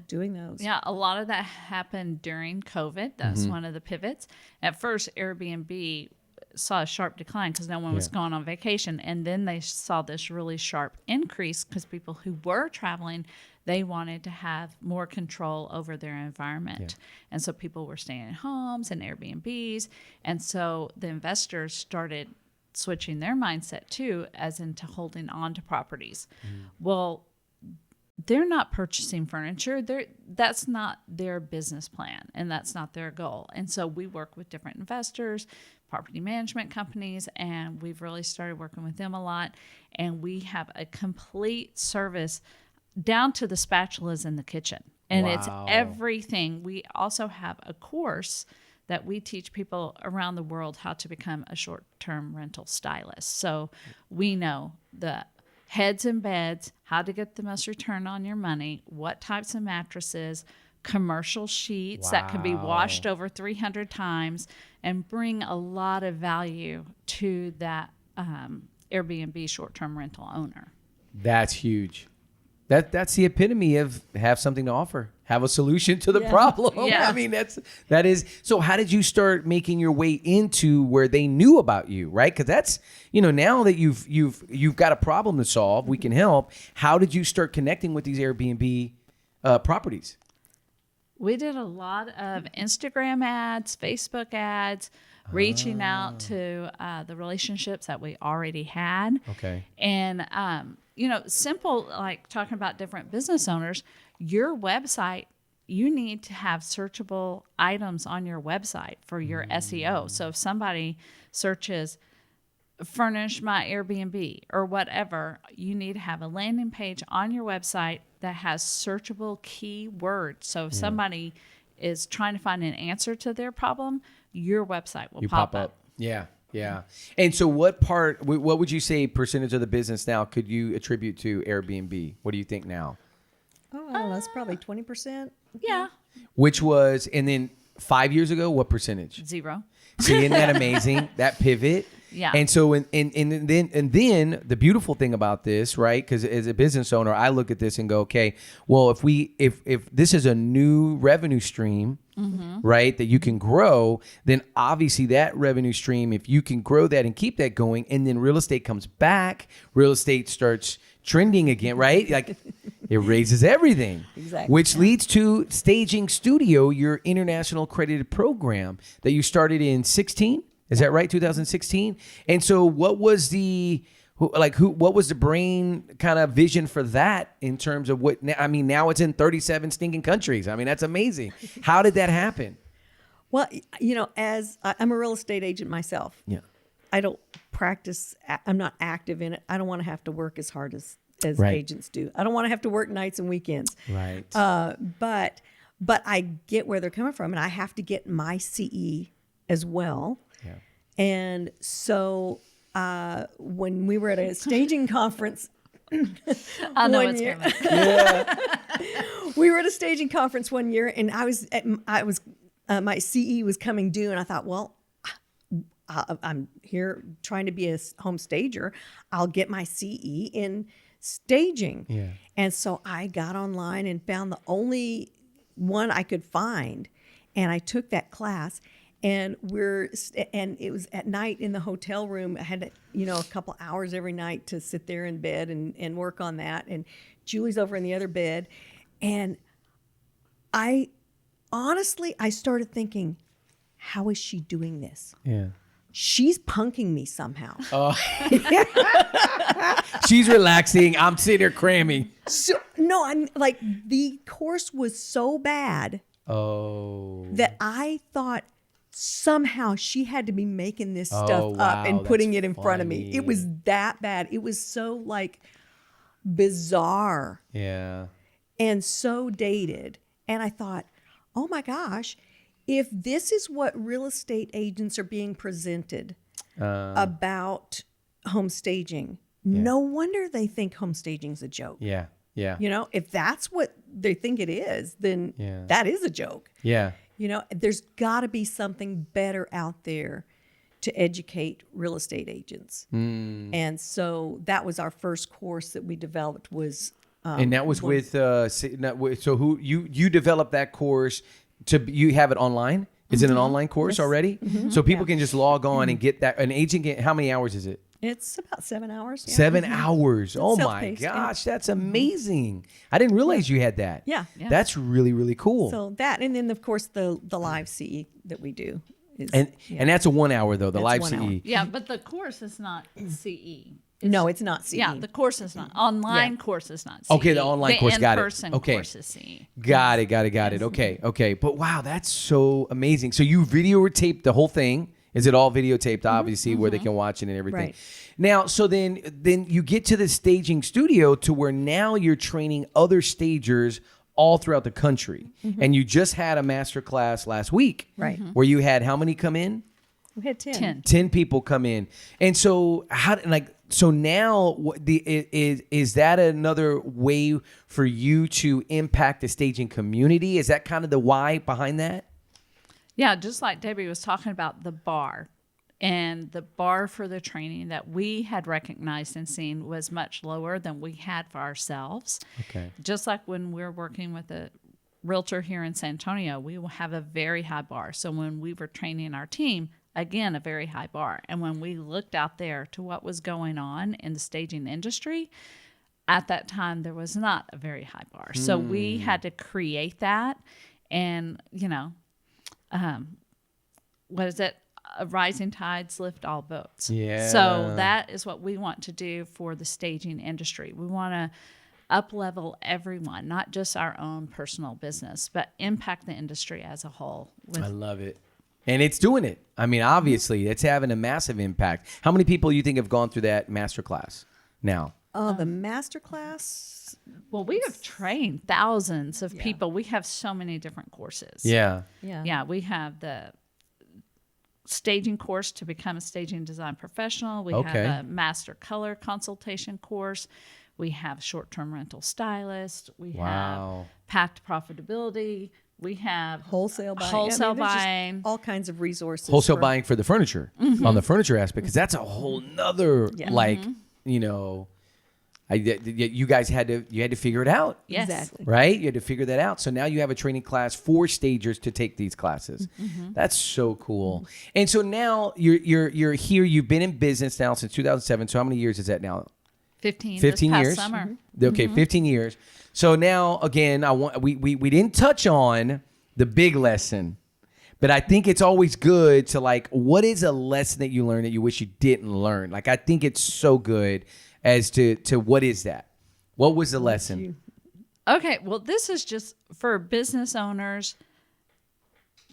doing those. Yeah, a lot of that happened during COVID. That's Mm-hmm. one of the pivots. At first, Airbnb saw a sharp decline because no one was going on vacation. And then they saw this really sharp increase because people who were traveling, they wanted to have more control over their environment. And so people were staying in homes and Airbnbs. And so the investors started switching their mindset too, as into holding on to properties. Well, they're not purchasing furniture. That's not their business plan, and that's not their goal. And so we work with different investors, property management companies, and we've really started working with them a lot. And we have a complete service down to the spatulas in the kitchen. And it's Wow. everything. We also have a course that we teach people around the world how to become a short-term rental stylist. So we know the heads and beds, how to get the most return on your money, what types of mattresses, commercial sheets that can be washed over 300 times, and bring a lot of value to that Airbnb short-term rental owner. That's huge. That's the epitome of have something to offer, have a solution to the problem. Yeah. I mean, that is. So how did you start making your way into where they knew about you, right? Because that's, now that you've got a problem to solve, we can help. How did you start connecting with these Airbnb properties? We did a lot of Instagram ads, Facebook ads, reaching out to the relationships that we already had. Okay. And, simple, like talking about different business owners, your website, you need to have searchable items on your website for your SEO. So if somebody searches furnish my Airbnb or whatever, you need to have a landing page on your website that has searchable keywords. So if somebody is trying to find an answer to their problem, your website will pop up. Yeah. Yeah. And so what would you say percentage of the business now could you attribute to Airbnb? What do you think now? Oh, that's probably 20%. Yeah. Which was, and then 5 years ago, what percentage? 0. See, isn't that amazing? That pivot. Yeah. And so, and then the beautiful thing about this, right? Because as a business owner, I look at this and go, okay, well, if this is a new revenue stream, right, that you can grow, then obviously that revenue stream, if you can grow that and keep that going, and then real estate comes back, real estate starts trending again, right? Like it raises everything. Exactly. Which leads to Staging Studio, your international accredited program that you started in 16. Is that right? 2016. And so what was the brain kind of vision for that in terms of now it's in 37 stinking countries. I mean, that's amazing. How did that happen? Well, as I'm a real estate agent myself. Yeah. I don't practice. I'm not active in it. I don't want to have to work as hard as Right. agents do. I don't want to have to work nights and weekends. Right. But I get where they're coming from, and I have to get my CE as well. Yeah. And so when we were at a staging conference, I know one it's year- coming. we were at a staging conference one year, and my CE was coming due, and I thought, well, I'm here trying to be a home stager. I'll get my CE in staging. Yeah. And so I got online and found the only one I could find, and I took that class. And it was at night in the hotel room. I had, a couple hours every night to sit there in bed and work on that. And Julie's over in the other bed. And I started thinking, how is she doing this? Yeah. She's punking me somehow. She's relaxing. I'm sitting here cramming. So no, I'm like, the course was so bad that I thought somehow she had to be making this stuff up and putting it in front of me. It was that bad. It was so like bizarre Yeah. and so dated. And I thought, oh my gosh, if this is what real estate agents are being presented about home staging, no wonder they think home staging's a joke. Yeah. Yeah. If that's what they think it is, then that is a joke. Yeah. There's got to be something better out there to educate real estate agents. And so that was our first course that we developed was. And that was with, so who you developed that course you have it online? Is it an online course already? So people can just log on and get that. An agent how many hours is it? It's about 7 hours. Yeah. 7 hours. Oh my self-paced, gosh, that's amazing. I didn't realize you had that. Yeah. That's really, really cool. So that, and then of course the live CE that we do is, and that's a 1 hour though, the That's live 1 CE. hour. Yeah, but the course is not CE. no, it's not CE. Yeah, the course is not. Online course is not CE. Okay, the online course, got it. in-person Okay. course is CE. Got it. Okay. But wow, that's so amazing. So you videotaped the whole thing. Is it all videotaped, obviously, where they can watch it and everything? Right. Now, so then you get to the staging studio to where now you're training other stagers all throughout the country. And you just had a master class last week. Right. Where you had how many come in? We had 10. 10 people come in. And so so now is that another way for you to impact the staging community? Is that kind of the why behind that? Yeah, just like Debbie was talking about the bar. And the bar for the training that we had recognized and seen was much lower than we had for ourselves. Okay. Just like when we're working with a realtor here in San Antonio, we will have a very high bar. So when we were training our team, again, a very high bar. And when we looked out there to what was going on in the staging industry, at that time, there was not a very high bar. So we had to create that. And, what is it? Rising tides lift all boats. Yeah. So that is what we want to do for the staging industry. We want to up-level everyone, not just our own personal business, but impact the industry as a whole. I love it. And it's doing it. I mean, obviously, it's having a massive impact. How many people you think have gone through that masterclass now? The master class. Well, we have trained thousands of people. We have so many different courses. Yeah. Yeah, we have the staging course to become a staging design professional. We have a master color consultation course. We have short-term rental stylist. We have path to profitability. We have Wholesale buying. Wholesale there's just buying. all kinds of resources. Wholesale buying for the furniture, on the furniture aspect, because that's a whole nother, you guys had to figure it out. Yes. Exactly. Right? You had to figure that out. So now you have a training class for stagers to take these classes. That's so cool. And so now you're here. You've been in business now since 2007. So how many years is that now? 15 15 this past years. summer. Okay, 15 years. So now again, we didn't touch on the big lesson. But I think it's always good to what is a lesson that you learned that you wish you didn't learn? I think it's so good as to what is that? What was the lesson? Okay, well, this is just for business owners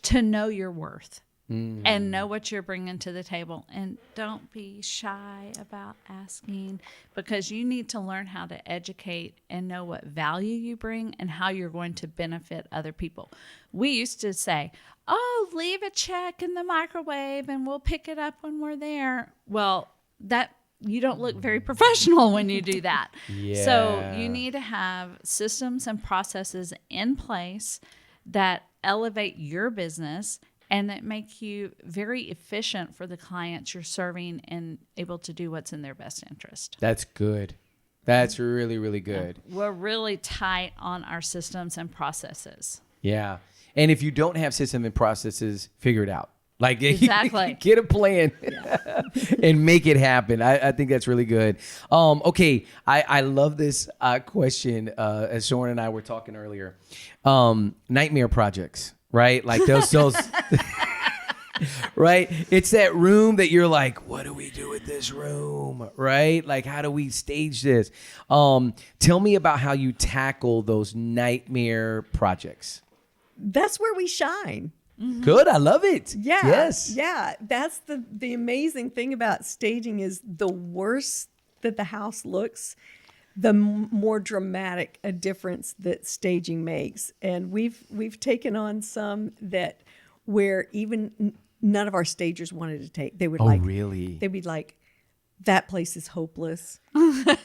to know your worth. and know what you're bringing to the table. And don't be shy about asking, because you need to learn how to educate and know what value you bring and how you're going to benefit other people. We used to say, oh, leave a check in the microwave and we'll pick it up when we're there. Well, that you don't look very professional when you do that. So you need to have systems and processes in place that elevate your business and that make you very efficient for the clients you're serving and able to do what's in their best interest. That's good. That's really, really good. We're really tight on our systems and processes. Yeah. And if you don't have system and processes, figure it out. Like Exactly. get a plan and make it happen. I think that's really good. Okay. I love this question. As Soren and I were talking earlier, nightmare projects, right? Like those right? It's that room that you're like, what do we do with this room? Right? Like, how do we stage this? Tell me about how you tackle those nightmare projects. That's where we shine. Good. I love it. Yeah. Yes. Yeah. That's the amazing thing about staging is the worse that the house looks, the more dramatic a difference that staging makes. And we've taken on some that where even none of our stagers wanted to take. They would really? They'd be like, that place is hopeless. I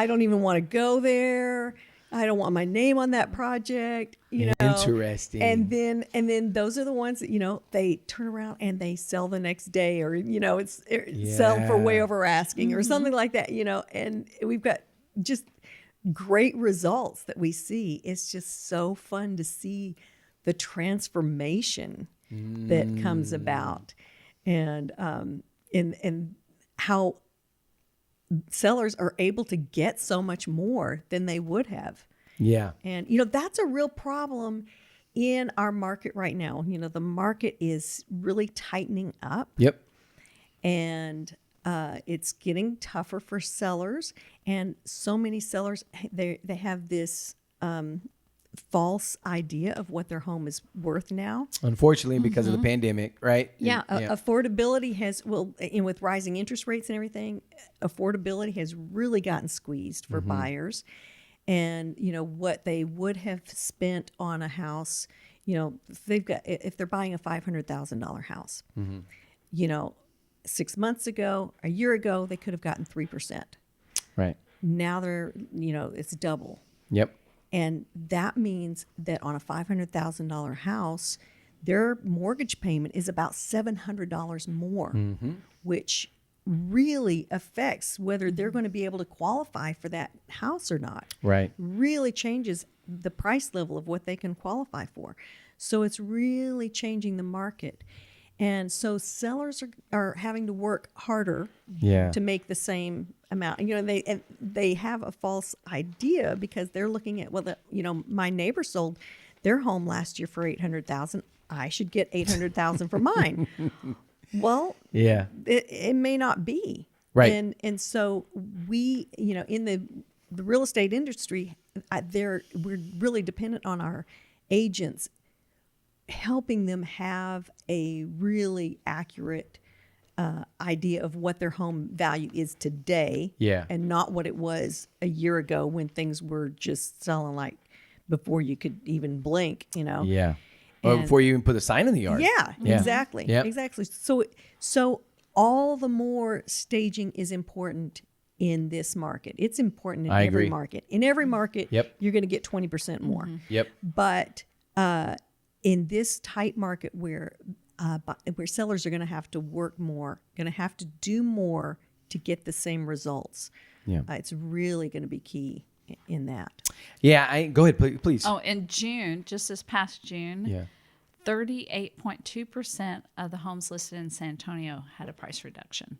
don't even want to go there. I don't want my name on that project, you know. Interesting. And then those are the ones that, they turn around and they sell the next day, or, sell for way over asking or something like that, and we've got just great results that we see. It's just so fun to see the transformation that comes about, and how sellers are able to get so much more than they would have. Yeah. And, that's a real problem in our market right now. The market is really tightening up. Yep. And it's getting tougher for sellers. And so many sellers, they have this false idea of what their home is worth now. Unfortunately, because of the pandemic, right? Yeah, affordability has, with rising interest rates and everything, affordability has really gotten squeezed for buyers. And, what they would have spent on a house, if they're buying a $500,000 house, 6 months ago, a year ago, they could have gotten 3%. Right. Now they're, it's double. Yep. And that means that on a $500,000 house, their mortgage payment is about $700 more, which really affects whether they're going to be able to qualify for that house or not. Right. Really changes the price level of what they can qualify for. So it's really changing the market. And so sellers are having to work harder to make the same amount. They have a false idea because they're looking at, my neighbor sold their home last year for $800,000. I should get $800,000 for mine. Well, it may not be. Right. And so we, in the real estate industry, we're really dependent on our agents helping them have a really accurate idea of what their home value is today, and not what it was a year ago when things were just selling like before you could even blink, Yeah. Or before you even put a sign in the yard. Yeah. Exactly. Yep. Exactly. So all the more staging is important in this market. It's important in every market. In every market, you're going to get 20% more. Yep. But in this tight market where sellers are going to have to work more, going to have to do more to get the same results, it's really going to be key in that. Yeah. Go ahead, please. Oh, in June, just this past June, 38.2% of the homes listed in San Antonio had a price reduction.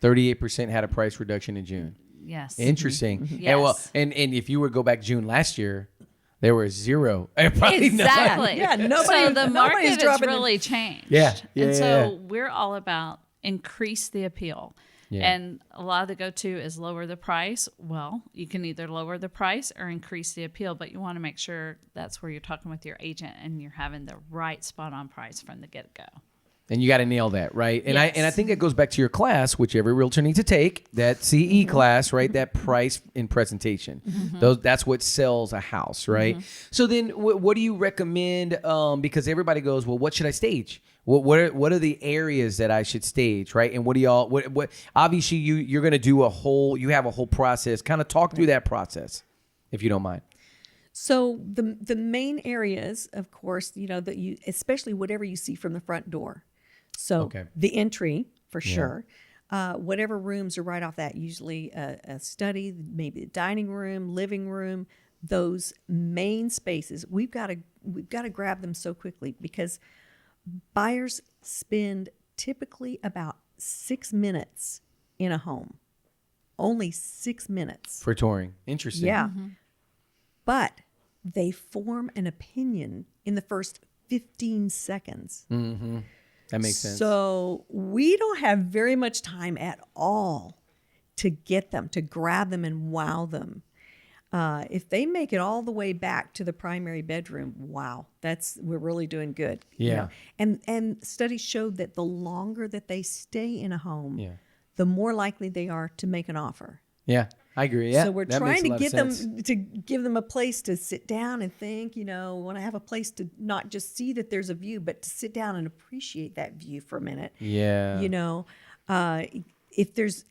38% had a price reduction in June. Yes. Interesting. Yes. And if you were to go back June last year, there were zero. Probably exactly. Yeah, so the market has really changed. Yeah. And so we're all about increase the appeal. Yeah. And a lot of the go-to is lower the price. Well, you can either lower the price or increase the appeal, but you want to make sure that's where you're talking with your agent and you're having the right spot on price from the get-go. And you got to nail that, right? And Yes. I think that goes back to your class, which every realtor needs to take, that CE class, right? That price in presentation. That's what sells a house, right? So then what do you recommend? Because everybody goes, well, what should I stage? What are the areas that I should stage, right? And what do y'all, what obviously you're going to do you have a whole process. Kind of talk through that process, if you don't mind. So the main areas, of course, that you, especially whatever you see from the front door. So the entry for sure, whatever rooms are right off that, usually a study, maybe a dining room, living room, those main spaces. We've got to grab them so quickly because buyers spend typically about 6 minutes in a home, only 6 minutes For touring. Interesting. Yeah, but they form an opinion in the first 15 seconds. That makes sense. So we don't have very much time at all to get them, to grab them and wow them. If they make it all the way back to the primary bedroom, wow, we're really doing good. Yeah. And studies showed that the longer that they stay in a home, the more likely they are to make an offer. Yeah, I agree. Yeah. So we're that trying makes a to lot of get sense. them to give them a place to sit down and think, want to have a place to not just see that there's a view, but to sit down and appreciate that view for a minute. Yeah. If there's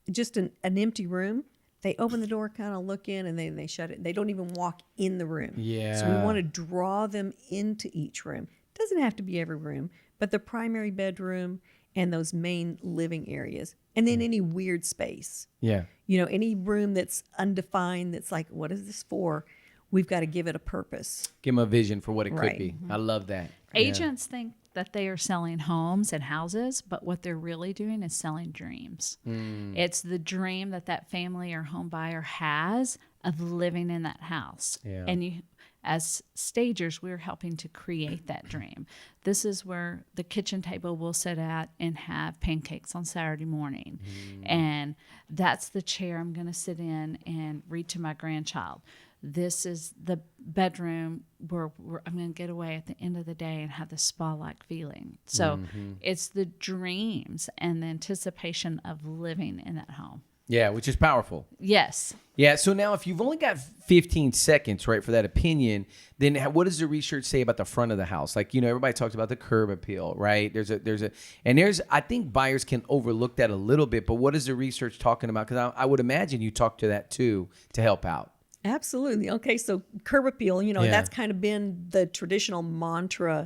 just an empty room, they open the door, kind of look in, and they shut it. They don't even walk in the room. Yeah. So we want to draw them into each room. Doesn't have to be every room, but the primary bedroom and those main living areas. And then any weird space. Yeah. Any room that's undefined, that's like, what is this for? We've got to give it a purpose. Give them a vision for what it could Right. be. I love that. Agents think that they are selling homes and houses, but what they're really doing is selling dreams. It's the dream that family or home buyer has of living in that house. Yeah. And as stagers, we're helping to create that dream. This is where the kitchen table will sit at and have pancakes on Saturday morning. And that's the chair I'm going to sit in and read to my grandchild. This is the bedroom where I'm going to get away at the end of the day and have the spa-like feeling. So it's the dreams and the anticipation of living in that home. Yeah, which is powerful. Yes. Yeah. So now, if you've only got 15 seconds, right, for that opinion, then what does the research say about the front of the house? Like, everybody talks about the curb appeal, right? I think buyers can overlook that a little bit, but what is the research talking about? Because I would imagine you talk to that too to help out. Absolutely. Okay, so curb appeal, that's kind of been the traditional mantra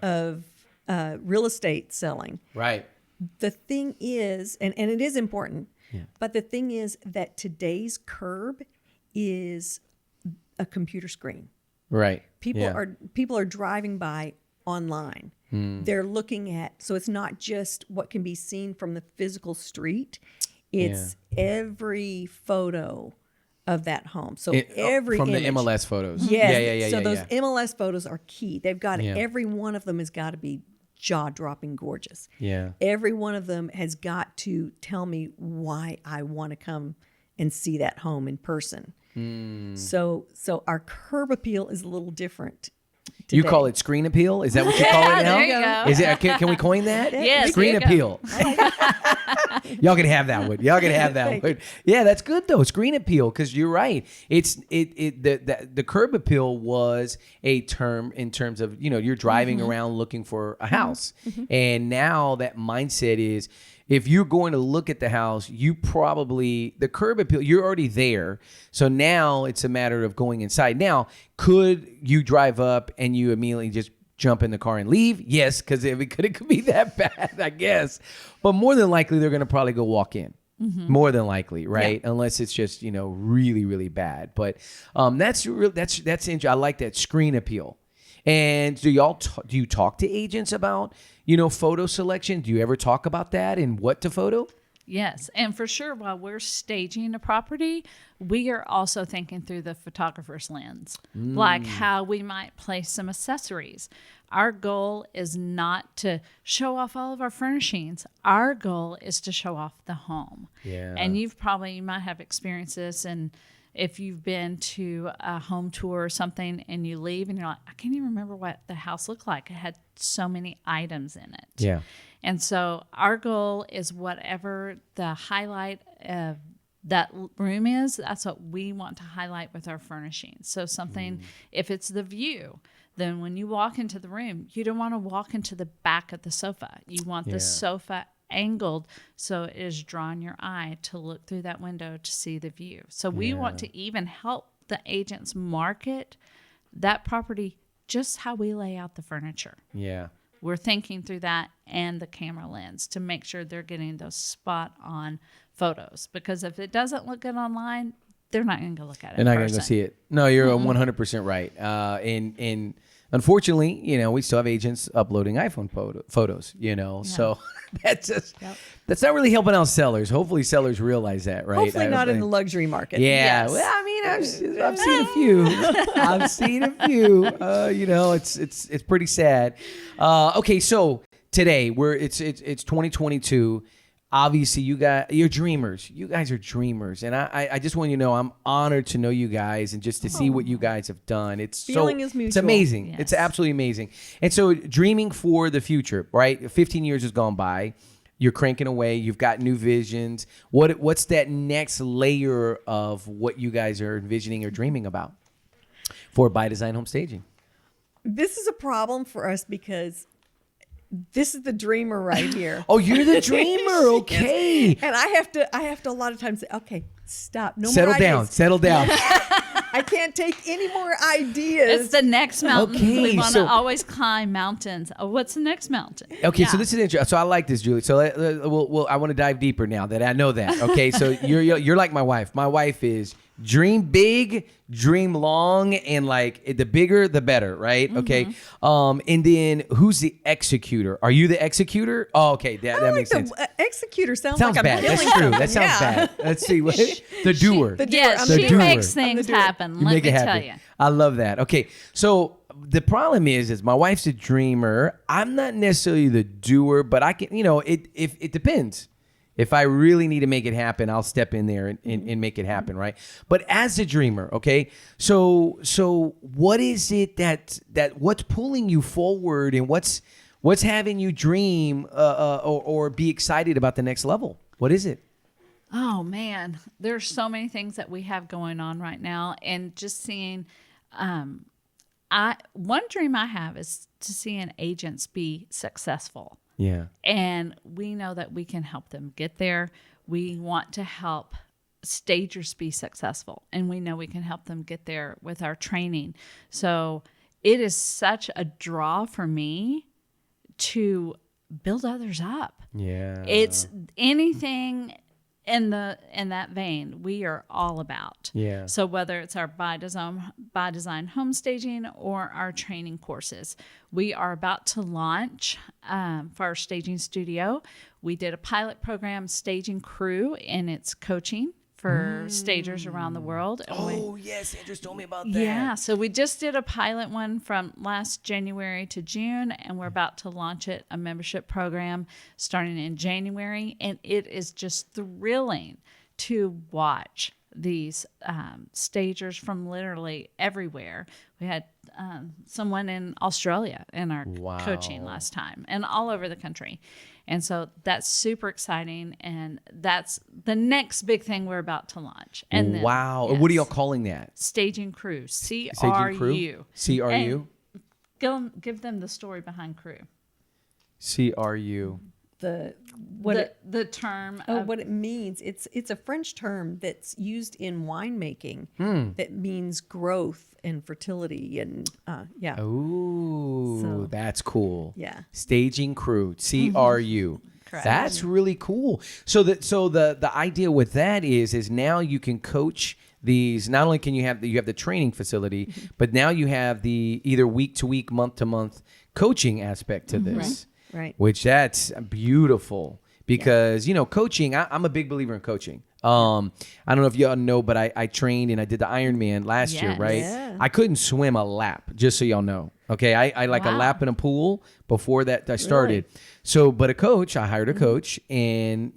of real estate selling. Right. The thing is, and it is important, but the thing is that today's curb is a computer screen. Right. People are driving by online. They're looking at, so it's not just what can be seen from the physical street. It's every photo of that home. So every from image. the MLS photos. Yes. Yeah. So those MLS photos are key. They've got every one of them has got to be jaw-dropping gorgeous. Yeah. Every one of them has got to tell me why I want to come and see that home in person. So our curb appeal is a little different today. You call it screen appeal? Is that what you call it now? There you go. Is it? Can we coin that? Yes, Screen there you go. appeal. Y'all can have that one. Yeah, that's good though. Screen appeal, because you're right. The curb appeal was a term in terms of you're driving around looking for a house, and now that mindset is, if you're going to look at the house, the curb appeal, you're already there. So now it's a matter of going inside. Now, could you drive up and you immediately just jump in the car and leave? Yes, because it could be that bad, I guess. But more than likely, they're going to probably go walk in. More than likely, right? Yeah. Unless it's just really, really bad. But that's interesting. I like that screen appeal. And do you talk to agents about photo selection? Do you ever talk about that and what to photo? Yes. And for sure, while we're staging a property, we are also thinking through the photographer's lens, like how we might place some accessories. Our goal is not to show off all of our furnishings. Our goal is to show off the home. Yeah. And you might have experienced this, and if you've been to a home tour or something and you leave and you're like, I can't even remember what the house looked like. It had so many items in it. Yeah. And so our goal is whatever the highlight of that room is, that's what we want to highlight with our furnishings. So something, if it's the view, then when you walk into the room, you don't want to walk into the back of the sofa. You want the sofa angled so it is drawing your eye to look through that window to see the view. So we want to even help the agents market that property just how we lay out the furniture. Yeah. We're thinking through that and the camera lens to make sure they're getting those spot on photos, because if it doesn't look good online, they're not going to go look at it. They're not going to go see it. No, you're 100% right. And unfortunately, we still have agents uploading iPhone photos, so that's just, that's not really helping out sellers. Hopefully sellers realize that, right? Hopefully not in the luxury market. Yeah. Yes. Well, I mean, I've seen a few. I've seen a few. It's pretty sad. Okay. So today it's 2022. Obviously, you're dreamers. You guys are dreamers. And I just want you to know I'm honored to know you guys and just to see what you guys have done. Feeling is mutual. It's amazing. Yes. It's absolutely amazing. And so dreaming for the future, right? 15 years has gone by. You're cranking away. You've got new visions. What's that next layer of what you guys are envisioning or dreaming about for By Design Home Staging? This is a problem for us because this is the dreamer right here. Oh, you're the dreamer. Okay. And I have to a lot of times say, okay, stop. No Settle more down. ideas. Settle down. I can't take any more ideas. It's the next mountain. Okay, We want to so- always climb mountains. Oh, what's the next mountain? Okay, Yeah. so this is interesting. So I like this, Julie. So I want to dive deeper now that I know that. Okay, so you're like my wife. My wife is dream big, dream long, and like the bigger the better, right? Okay. And then who's the executor? Are you the executor? Oh, okay, that makes sense. Executor sounds Sounds like bad. I'm That's killing true. something. That sounds Yeah. bad. Let's see. The doer. Yes, the she doer. makes things doer. happen. You Let make me it tell happen. you. I love that. Okay, so the problem is my wife's a dreamer. I'm not necessarily the doer, but I can. It depends. If I really need to make it happen, I'll step in there and make it happen, right? But as a dreamer, okay, so what is it that what's pulling you forward, and what's having you dream or be excited about the next level? What is it? Oh man, there's so many things that we have going on right now, and just seeing, one dream I have is to see an agents be successful. Yeah. And we know that we can help them get there. We want to help stagers be successful, and we know we can help them get there with our training. So it is such a draw for me to build others up. Yeah. It's anything in that vein we are all about. Yeah. So whether it's our by design home staging or our training courses, we are about to launch for our staging studio. We did a pilot program, Staging Crew, and it's coaching for stagers around the world. And Yes, Andrew told me about that. yeah, so we just did a pilot one from last January to June, and we're about to launch a membership program starting in January, and it is just thrilling to watch these stagers from literally everywhere. We had someone in Australia in our coaching last time, and all over the country. And so that's super exciting, and that's the next big thing we're about to launch. And then, Wow. yes, What are y'all calling that? Staging Crew, Staging CRU. Crew? CRU? Give them the story behind Crew. CRU. The term. what it means. It's a French term that's used in winemaking that means growth and fertility and yeah. Oh, So- that's cool. Yeah. Staging Crew, CRU. Correct. That's really cool. So the idea with that is now you can coach these. Not only can you have the training facility, but now you have the either week to week, month to month coaching aspect to this. Right. Which that's beautiful. because, coaching, I'm a big believer in coaching. I don't know if y'all know, but I trained and I did the Ironman last year, right? Yeah. I couldn't swim a lap, just so y'all know. Okay. I like a Wow. lap in a pool before that I started. So, but I hired a coach and,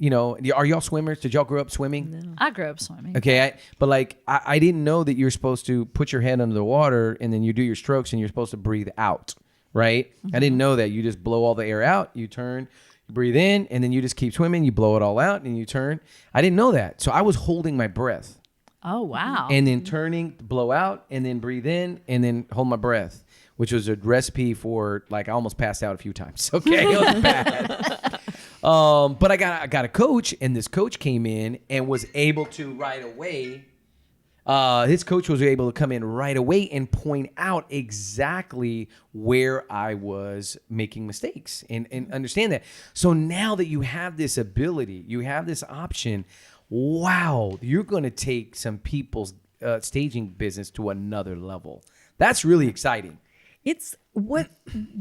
are y'all swimmers? Did y'all grow up swimming? No. I grew up swimming. Okay. But I didn't know that you're supposed to put your head under the water and then you do your strokes and you're supposed to breathe out, right? I didn't know that. You just blow all the air out, you turn, you breathe in, and then you just keep swimming, you blow it all out and you turn. I didn't know that. So I was holding my breath Oh, wow. and then turning, blow out, and then breathe in and then hold my breath, which was a recipe for I almost passed out a few times. Okay. It was bad. But I got a coach, and this coach came in and was able to right away. His coach was able to come in right away and point out exactly where I was making mistakes and understand that. So now that you have this ability, you have this option, wow, you're going to take some people's staging business to another level. That's really exciting. It's what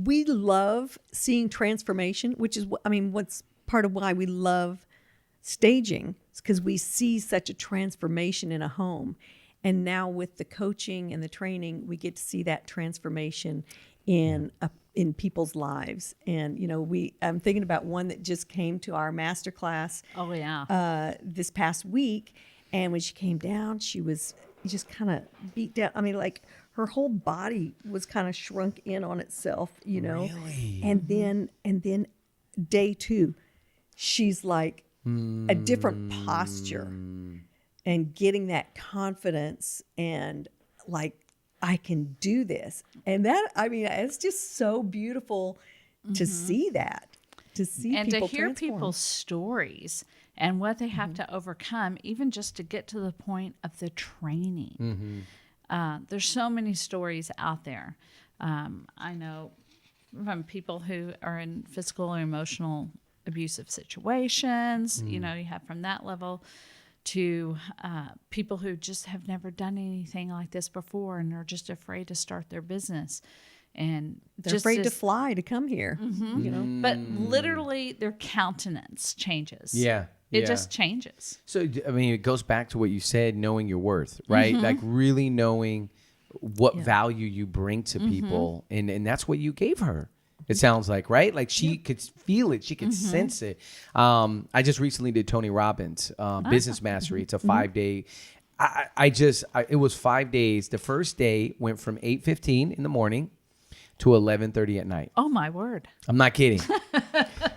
we love seeing transformation, which is what's part of why we love staging. It's because we see such a transformation in a home. And now with the coaching and the training, we get to see that transformation in people's lives. And I'm thinking about one that just came to our master class. Oh, yeah. This past week, and when she came down, she was just kind of beat down. Her whole body was kind of shrunk in on itself, Really? And then day 2, she's like a different posture and getting that confidence and I can do this. And that, it's just so beautiful to see that, to see and to people hear transform. people's stories and what they have to overcome, even just to get to the point of the training. There's so many stories out there. I know from people who are in physical or emotional abusive situations, you have from that level to people who just have never done anything like this before and are just afraid to start their business. And they're afraid to fly to come here, But literally their countenance changes. Yeah. It just changes. So, it goes back to what you said, knowing your worth, right? Like really knowing what value you bring to people. And that's what you gave her. It sounds like, right? Like she could feel it. She could sense it. I just recently did Tony Robbins, Business Mastery. It's a 5-day. It was 5 days. The first day went from 8:15 in the morning to 11:30 at night. Oh, my word. I'm not kidding.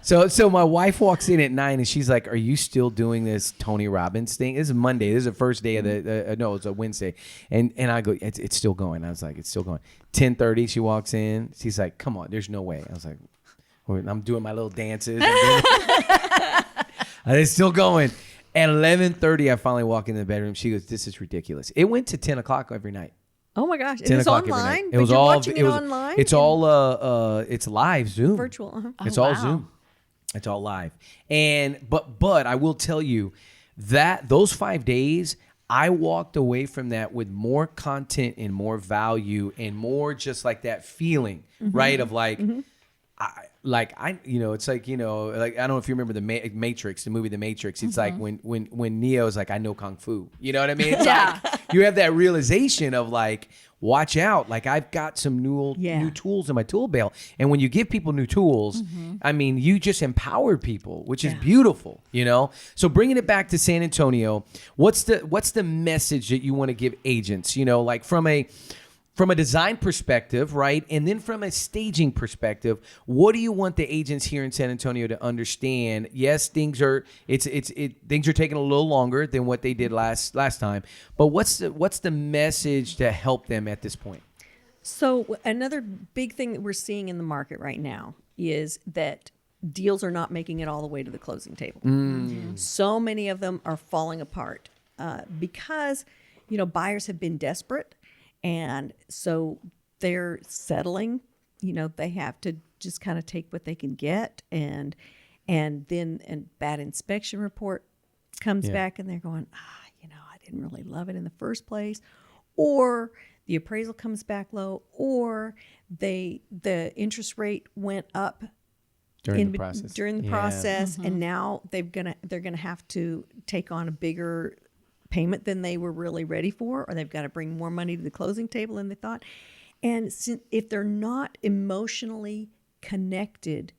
So my wife walks in at 9 and she's like, "Are you still doing this Tony Robbins thing?" This is Monday. This is the first day of the no, it's a Wednesday. And I go, it's still going. I was like, it's still going. 10:30, she walks in. She's like, "Come on, there's no way." I was like, I'm doing my little dances. It's still going. At 11:30, I finally walk in the bedroom. She goes, "This is ridiculous." It went to 10 o'clock every night. Oh my gosh! 10 It's o'clock every night. online. It was but you're all watching it was online. It's all it's live Zoom. Virtual. It's Oh, all wow. Zoom. It's all live. And but I will tell you that those 5 days, I walked away from that with more content and more value and more just like that feeling, right? Of like, I it's like, I don't know if you remember the Matrix, the movie The Matrix. It's like when Neo's like, "I know Kung Fu." You know what I mean? It's like you have that realization of like, watch out. Like I've got some new tools in my tool belt. And when you give people new tools, you just empowered people, which is beautiful, So bringing it back to San Antonio, what's the message that you want to give agents, like from a design perspective, right? And then from a staging perspective, what do you want the agents here in San Antonio to understand? Yes, things are taking a little longer than what they did last time. But what's the message to help them at this point? So another big thing that we're seeing in the market right now is that deals are not making it all the way to the closing table. So many of them are falling apart because buyers have been desperate. And so they're settling, they have to just kind of take what they can get. And then a bad inspection report comes back and they're going, I didn't really love it in the first place. Or the appraisal comes back low, or the interest rate went up during the process. During the process, and now they're gonna have to take on a bigger payment than they were really ready for, or they've got to bring more money to the closing table than they thought. And if they're not emotionally connected,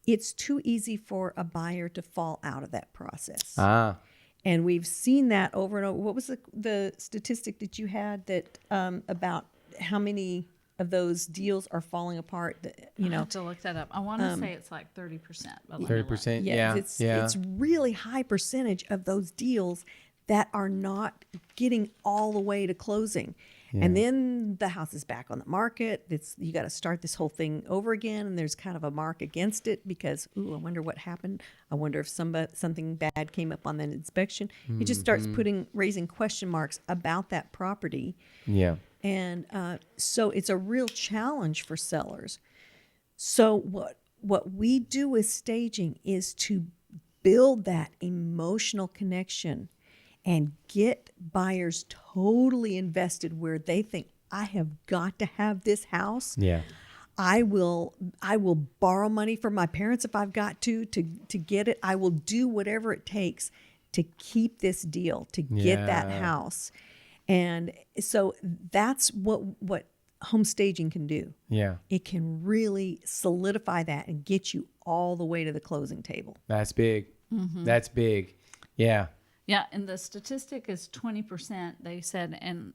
it's too easy for a buyer to fall out of that process. And we've seen that over and over. What was the statistic that you had that about how many of those deals are falling apart? I have to look that up. I want to say it's like 30%. 30%. Yeah, Yeah. it's really high percentage of those deals that are not getting all the way to closing. Yeah. And then the house is back on the market. You got to start this whole thing over again, and there's kind of a mark against it because, I wonder what happened. I wonder if something bad came up on that inspection. It just starts raising question marks about that property. Yeah. And so it's a real challenge for sellers. So what we do with staging is to build that emotional connection and get buyers totally invested where they think, I have got to have this house. Yeah. I will borrow money from my parents if I've got to get it. I will do whatever it takes to keep this deal, to get that house. And so that's what home staging can do. Yeah. It can really solidify that and get you all the way to the closing table. That's big. That's big. Yeah. Yeah, and the statistic is 20%. They said in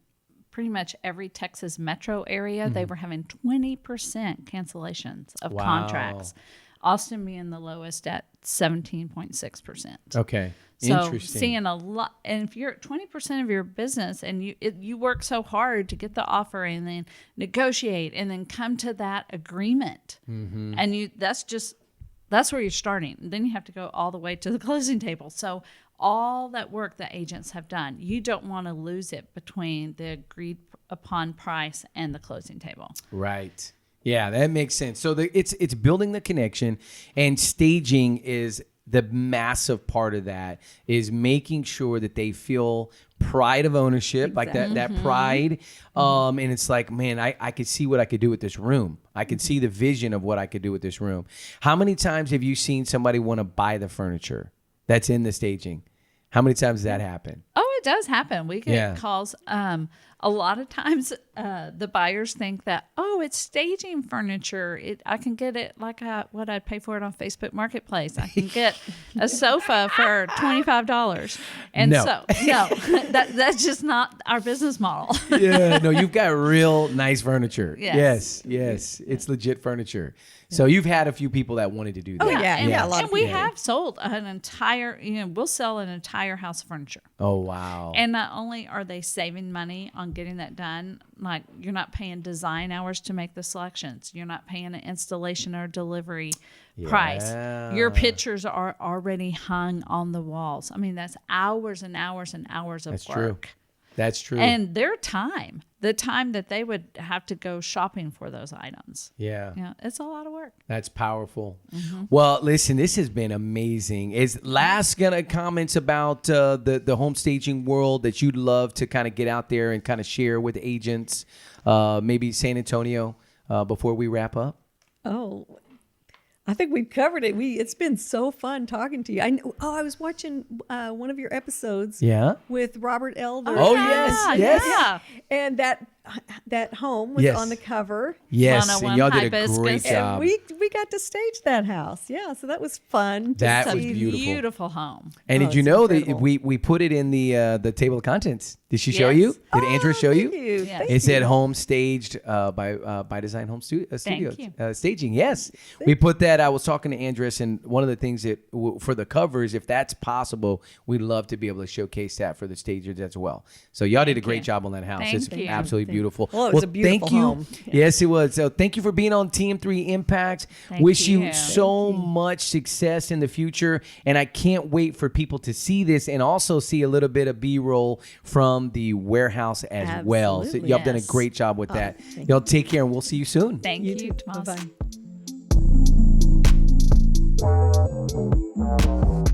pretty much every Texas metro area, they were having 20% cancellations of contracts. Austin being the lowest at 17.6%. Okay. So Interesting. seeing a lot, and if you're at 20% of your business and you work so hard to get the offer and then negotiate and then come to that agreement, and that's where you're starting. And then you have to go all the way to the closing table. So all that work that agents have done, you don't want to lose it between the agreed upon price and the closing table. Right. Yeah, that makes sense. So it's building the connection, and staging is the massive part of that, is making sure that they feel pride of ownership, like that pride. And it's like, man, I could see what I could do with this room. I could see the vision of what I could do with this room. How many times have you seen somebody want to buy the furniture that's in the staging? How many times does that happen? Oh, it does happen. We get calls. A lot of times the buyers think that, it's staging furniture. I can get it like what I'd pay for it on Facebook Marketplace. I can get a sofa for $25. And no, that's just not our business model. Yeah, no, you've got real nice furniture. Yes. Yes. It's legit furniture. So you've had a few people that wanted to do that. Oh, yeah. And, a lot of we people. have sold an entire, we'll sell an entire house of furniture. Oh, wow. And not only are they saving money on getting that done, like you're not paying design hours to make the selections. You're not paying an installation or delivery price. Your pictures are already hung on the walls. I mean, that's hours and hours and hours of work. That's true. And their time, the time that they would have to go shopping for those items. Yeah. It's a lot of work. That's powerful. Well, listen, this has been amazing. Is last comments about the home staging world that you'd love to kind of get out there and kind of share with agents, maybe San Antonio, before we wrap up? Oh, I think we've covered it. It's been so fun talking to you. I was watching one of your episodes. Yeah. With Robert Elder. Oh, yes. Yeah. And that home was on the cover. Yes, and y'all did a Hibiscus. great job. And we got to stage that house. Yeah, so that was fun. That It's was a beautiful. beautiful home. And did you it's know incredible. that we put it in the table of contents? Did she show you? Did Andrea show you? Thank you. Yes. Thank It said you. home staged by Design Home Studios. you. Staging, yes. We put that. I was talking to Andres, and one of the things that for the covers, if that's possible, we'd love to be able to showcase that for the stagers as well. So y'all did a great job on that house. Thank It's you. absolutely beautiful. Well, it was a beautiful thank you. home. Yes, it was. So thank you for being on Tm3 Impact. Thank Wish you you. so much success in the future, and I can't wait for people to see this and also see a little bit of B-roll from the warehouse as well. So Absolutely. y'all have done a Yes. great job with that. thank Y'all take care, and we'll see you soon. Thank You you, too. Tomas. Bye-bye.